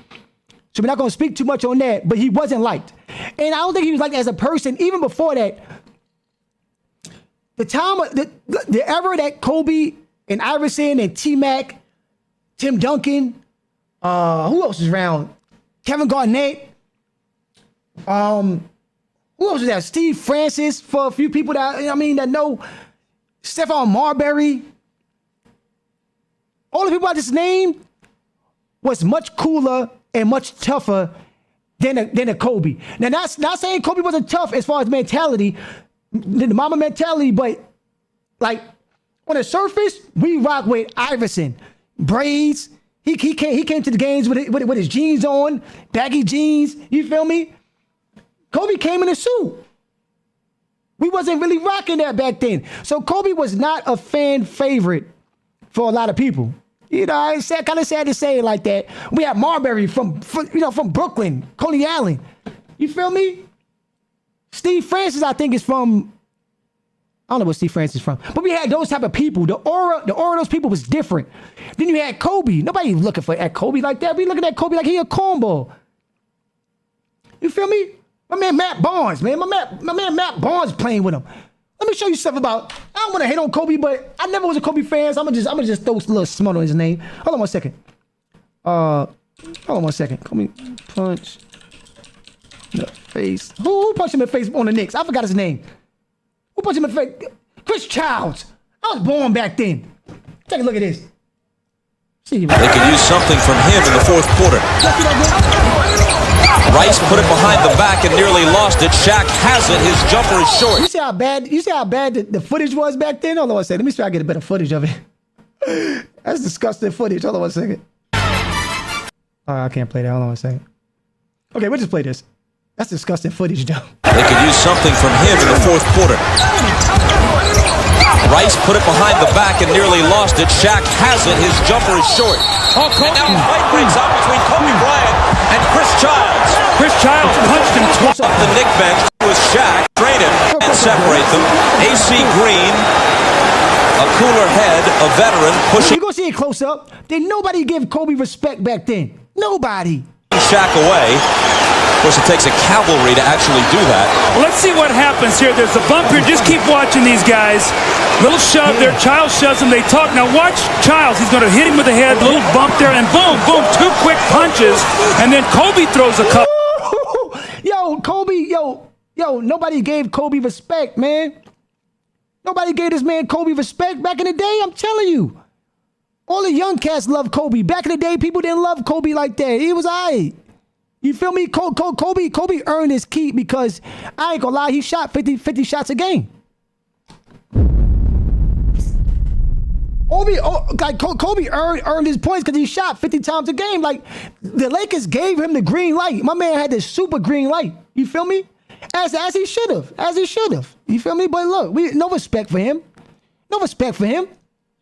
So we're not gonna speak too much on that, but he wasn't liked. And I don't think he was liked as a person, even before that. The era that Kobe and Iverson and T-Mac, Tim Duncan, who else was around? Kevin Garnett. Who else was there? Steve Francis, for a few people that know. Stephon Marbury. All the people I just named was much cooler and much tougher than a Kobe. Now, not saying Kobe wasn't tough as far as mentality, the mama mentality, but like on the surface, we rock with Iverson, braids. He came to the games with his jeans on, baggy jeans. You feel me? Kobe came in a suit. We wasn't really rocking that back then. So Kobe was not a fan favorite for a lot of people. It's kind of sad to say it like that. We have Marbury from Brooklyn, Coney Island. You feel me? Steve Francis, I think, is from, I don't know what Steve Francis is from, but we had those type of people. The aura of those people was different. Then you had Kobe. Nobody looking at Kobe like that. We looking at Kobe like he a cornball. You feel me? My man Matt Barnes, man. My man Matt Barnes playing with him. Let me show you something about. I don't want to hate on Kobe, but I never was a Kobe fan. So I'm gonna just throw a little smut on his name. Hold on 1 second. Hold on 1 second. Kobe punch in the face. Who punched him in the face on the Knicks? I forgot his name. Who punched him in the face? Chris Childs. I was born back then. Take a look at this.
They could use something from him in the fourth quarter. Rice put it behind the back and nearly lost it. Shaq has it. His jumper is short.
You see how bad the footage was back then? Hold on 1 second. Let me see if I get a better footage of it. That's disgusting footage. Hold on 1 second. Oh, I can't play that. Hold on 1 second. Okay, we'll just play this. That's disgusting footage, though.
They could use something from him in the fourth quarter. Rice put it behind the back and nearly lost it. Shaq has it. His jumper is short. And now a fight breaks out between Kobe Bryant and Chris Childs.
Chris Childs punched him twice.
Off the Knick bench with Shaq, train him and separate them. AC Green, a cooler head, a veteran, pushing.
You gonna see it close up? Did nobody give Kobe respect back then? Nobody.
Shaq away. Of course, it takes a cavalry to actually do that.
Well, let's see what happens here. There's a bump here. Just keep watching these guys. Little shove there. Childs shoves him. They talk. Now watch Childs. He's going to hit him with the head. Little bump there, and boom, boom. 2 quick punches, and then Kobe throws a couple.
Yo, Kobe. Yo. Nobody gave Kobe respect, man. Nobody gave this man Kobe respect back in the day. I'm telling you. All the young cats love Kobe. Back in the day, people didn't love Kobe like that. He was all right. You feel me? Kobe earned his keep because, I ain't gonna lie, he shot 50 shots a game. Kobe earned his points because he shot 50 times a game. Like, the Lakers gave him the green light. My man had this super green light. You feel me? As he should have. You feel me? But look, no respect for him.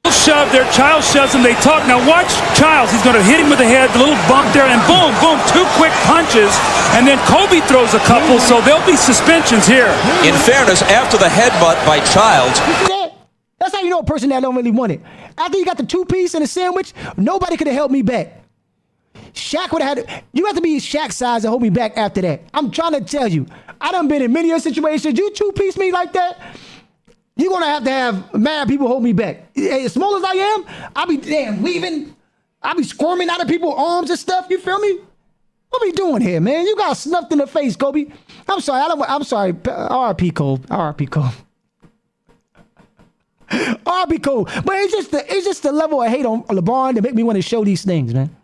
Shove there. Childs shoves him. They talk. Now watch Childs. He's going to hit him with the head. The little bump there, and boom, boom. 2 quick punches, and then Kobe throws a couple. So there'll be suspensions here.
In fairness, after the headbutt by Childs.
That's how you know a person that don't really want it. After you got the 2-piece and the sandwich, nobody could have held me back. Shaq would have had. You have to be Shaq size to hold me back after that. I'm trying to tell you. I done been in many situations. You 2-piece me like that, you're going to have mad people hold me back. As small as I am, I'll be weaving. I'll be squirming out of people's arms and stuff. You feel me? What we doing here, man? You got snuffed in the face, Kobe. I'm sorry. I'm sorry. R.I.P. Kobe. R.I.P. Kobe. R.I.P. Kobe. But it's just the level of hate on LeBron that make me want to show these things, man.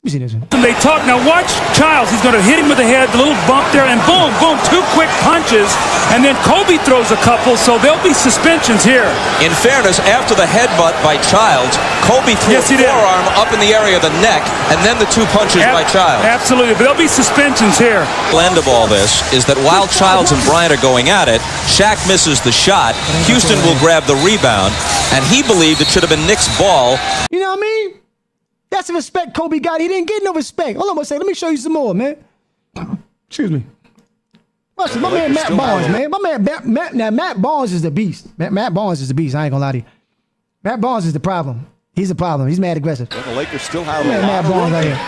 Let me see this one.
They talk. Now watch Childs. He's going to hit him with the head. The little bump there, and boom, boom. 2 quick punches, and then Kobe throws a couple. So there'll be suspensions here.
In fairness, after the headbutt by Childs, Kobe threw a forearm up in the area of the neck, and then the 2 punches by Childs.
Absolutely, but there'll be suspensions here.
The end of all this is that while Childs and Bryant are going at it, Shaq misses the shot. Houston will grab the rebound, and he believed it should have been Nick's ball.
You know what I mean? That's the respect Kobe got. He didn't get no respect. Hold on 1 second. Let me show you some more, man. Excuse me. Listen, my man Matt Barnes, man. My man Matt Barnes is the beast. Matt Barnes is the beast. I ain't gonna lie to you. Matt Barnes is the problem. He's the problem. He's mad aggressive.
Well, the Lakers still have
Matt Barnes right here.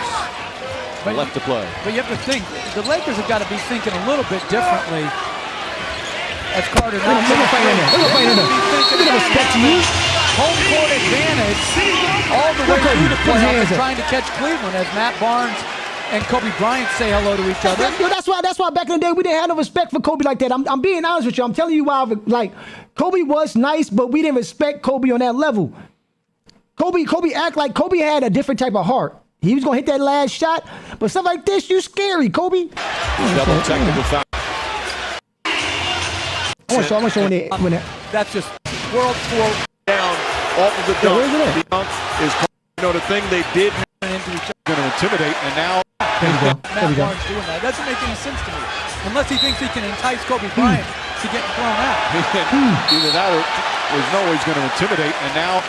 left to play.
But you have to think, the Lakers have got to be thinking a little bit differently. As Carter now
respect to you.
Home court advantage all the way through the playoffs, trying to catch Cleveland as Matt Barnes and Kobe Bryant say hello to each other.
That's why back in the day we didn't have no respect for Kobe like that. I'm being honest with you. I'm telling you why. Like, Kobe was nice, but we didn't respect Kobe on that level. Kobe act like Kobe had a different type of heart. He was gonna hit that last shot, but stuff like this, you scary, Kobe.
Double technical foul.
I want to show when that.
That's just world tour
down off of the dunk. The dunk is, the thing they did
into each other.
Going to intimidate, and now
Matt Barnes doing that. Doesn't make any sense to me, unless he thinks he can entice Kobe Bryant to getting thrown out.
Either that or there's no way he's going to intimidate, and now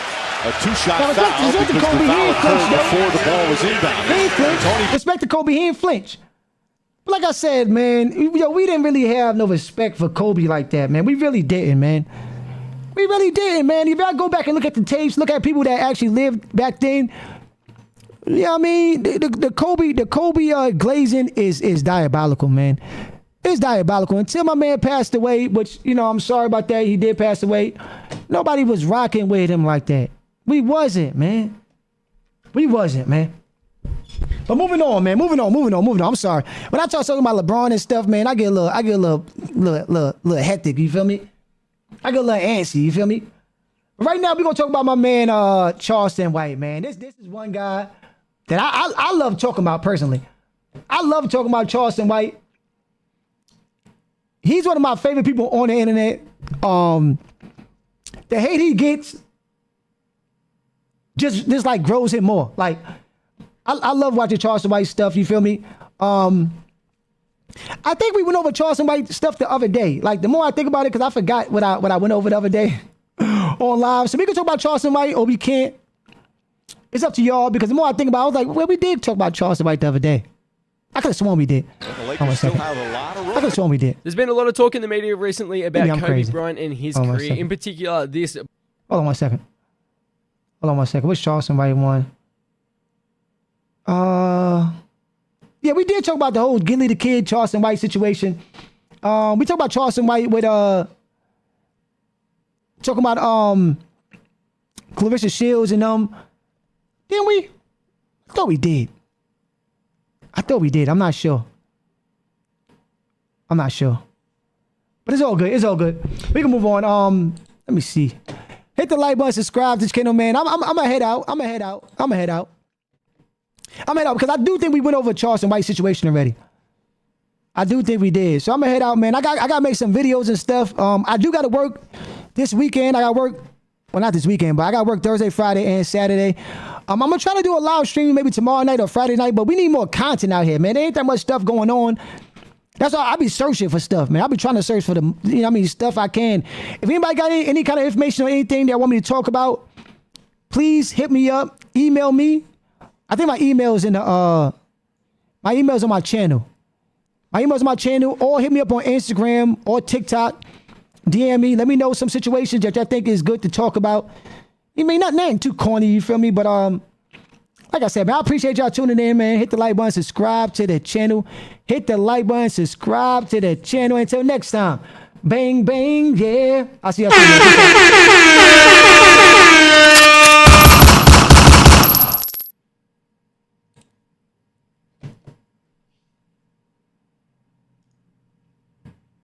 a two-shot foul because the foul occurred before the ball was inbound.
He ain't flinch. Respect to Kobe, he ain't flinch. But like I said, man, we didn't really have no respect for Kobe like that, man. We really didn't, man. We really didn't, man. If I go back and look at the tapes, look at people that actually lived back then, you know what I mean? The Kobe glazing is diabolical, man. It's diabolical. Until my man passed away, which, you know, I'm sorry about that. He did pass away. Nobody was rocking with him like that. We wasn't, man. We wasn't, man. But moving on, man. Moving on. I'm sorry. When I talk something about LeBron and stuff, man, I get a little hectic. You feel me? I get a little antsy. You feel me? But right now, we're gonna talk about my man Charleston White, man. This is one guy that I love talking about personally. I love talking about Charleston White. He's one of my favorite people on the internet. The hate he gets just like grows him more. Like, I love watching Charleston White stuff, you feel me? I think we went over Charleston White stuff the other day. Like, the more I think about it, because I forgot what I went over the other day on live. So we can talk about Charleston White or we can't. It's up to y'all, because the more I think about it, I was like, well, we did talk about Charleston White the other day. I could have sworn we did. I could have sworn we did.
There's been a lot of talk in the media recently about Kobe
crazy.
Bryant and his career. In particular, this...
Hold on one second. What's Charleston White one? Yeah, we did talk about the whole Gilly the Kid, Charleston White situation. We talked about Charleston White with talking about Clarissa Shields and didn't we? I thought we did. I'm not sure. But it's all good. We can move on. Let me see. Hit the like button, subscribe to this channel, man. I'm gonna head out. Because I do think we went over Charleston White situation already. I do think we did. So I'm gonna head out, man. I gotta make some videos and stuff. I do gotta work this weekend. Well, not this weekend, but I got work Thursday, Friday, and Saturday. I'm gonna try to do a live stream maybe tomorrow night or Friday night, but we need more content out here, man. There ain't that much stuff going on. That's why I be searching for stuff, man. I be trying to search for stuff I can. If anybody got any kind of information or anything that want me to talk about, please hit me up, email me. I think my email's in the my email's on my channel. Or hit me up on Instagram or TikTok. DM me, let me know some situations that I think is good to talk about. You mean nothing too corny, you feel me? But like I said, man, I appreciate y'all tuning in, man. Hit the like button, subscribe to the channel. Until next time, bang bang, yeah. I'll see y'all soon.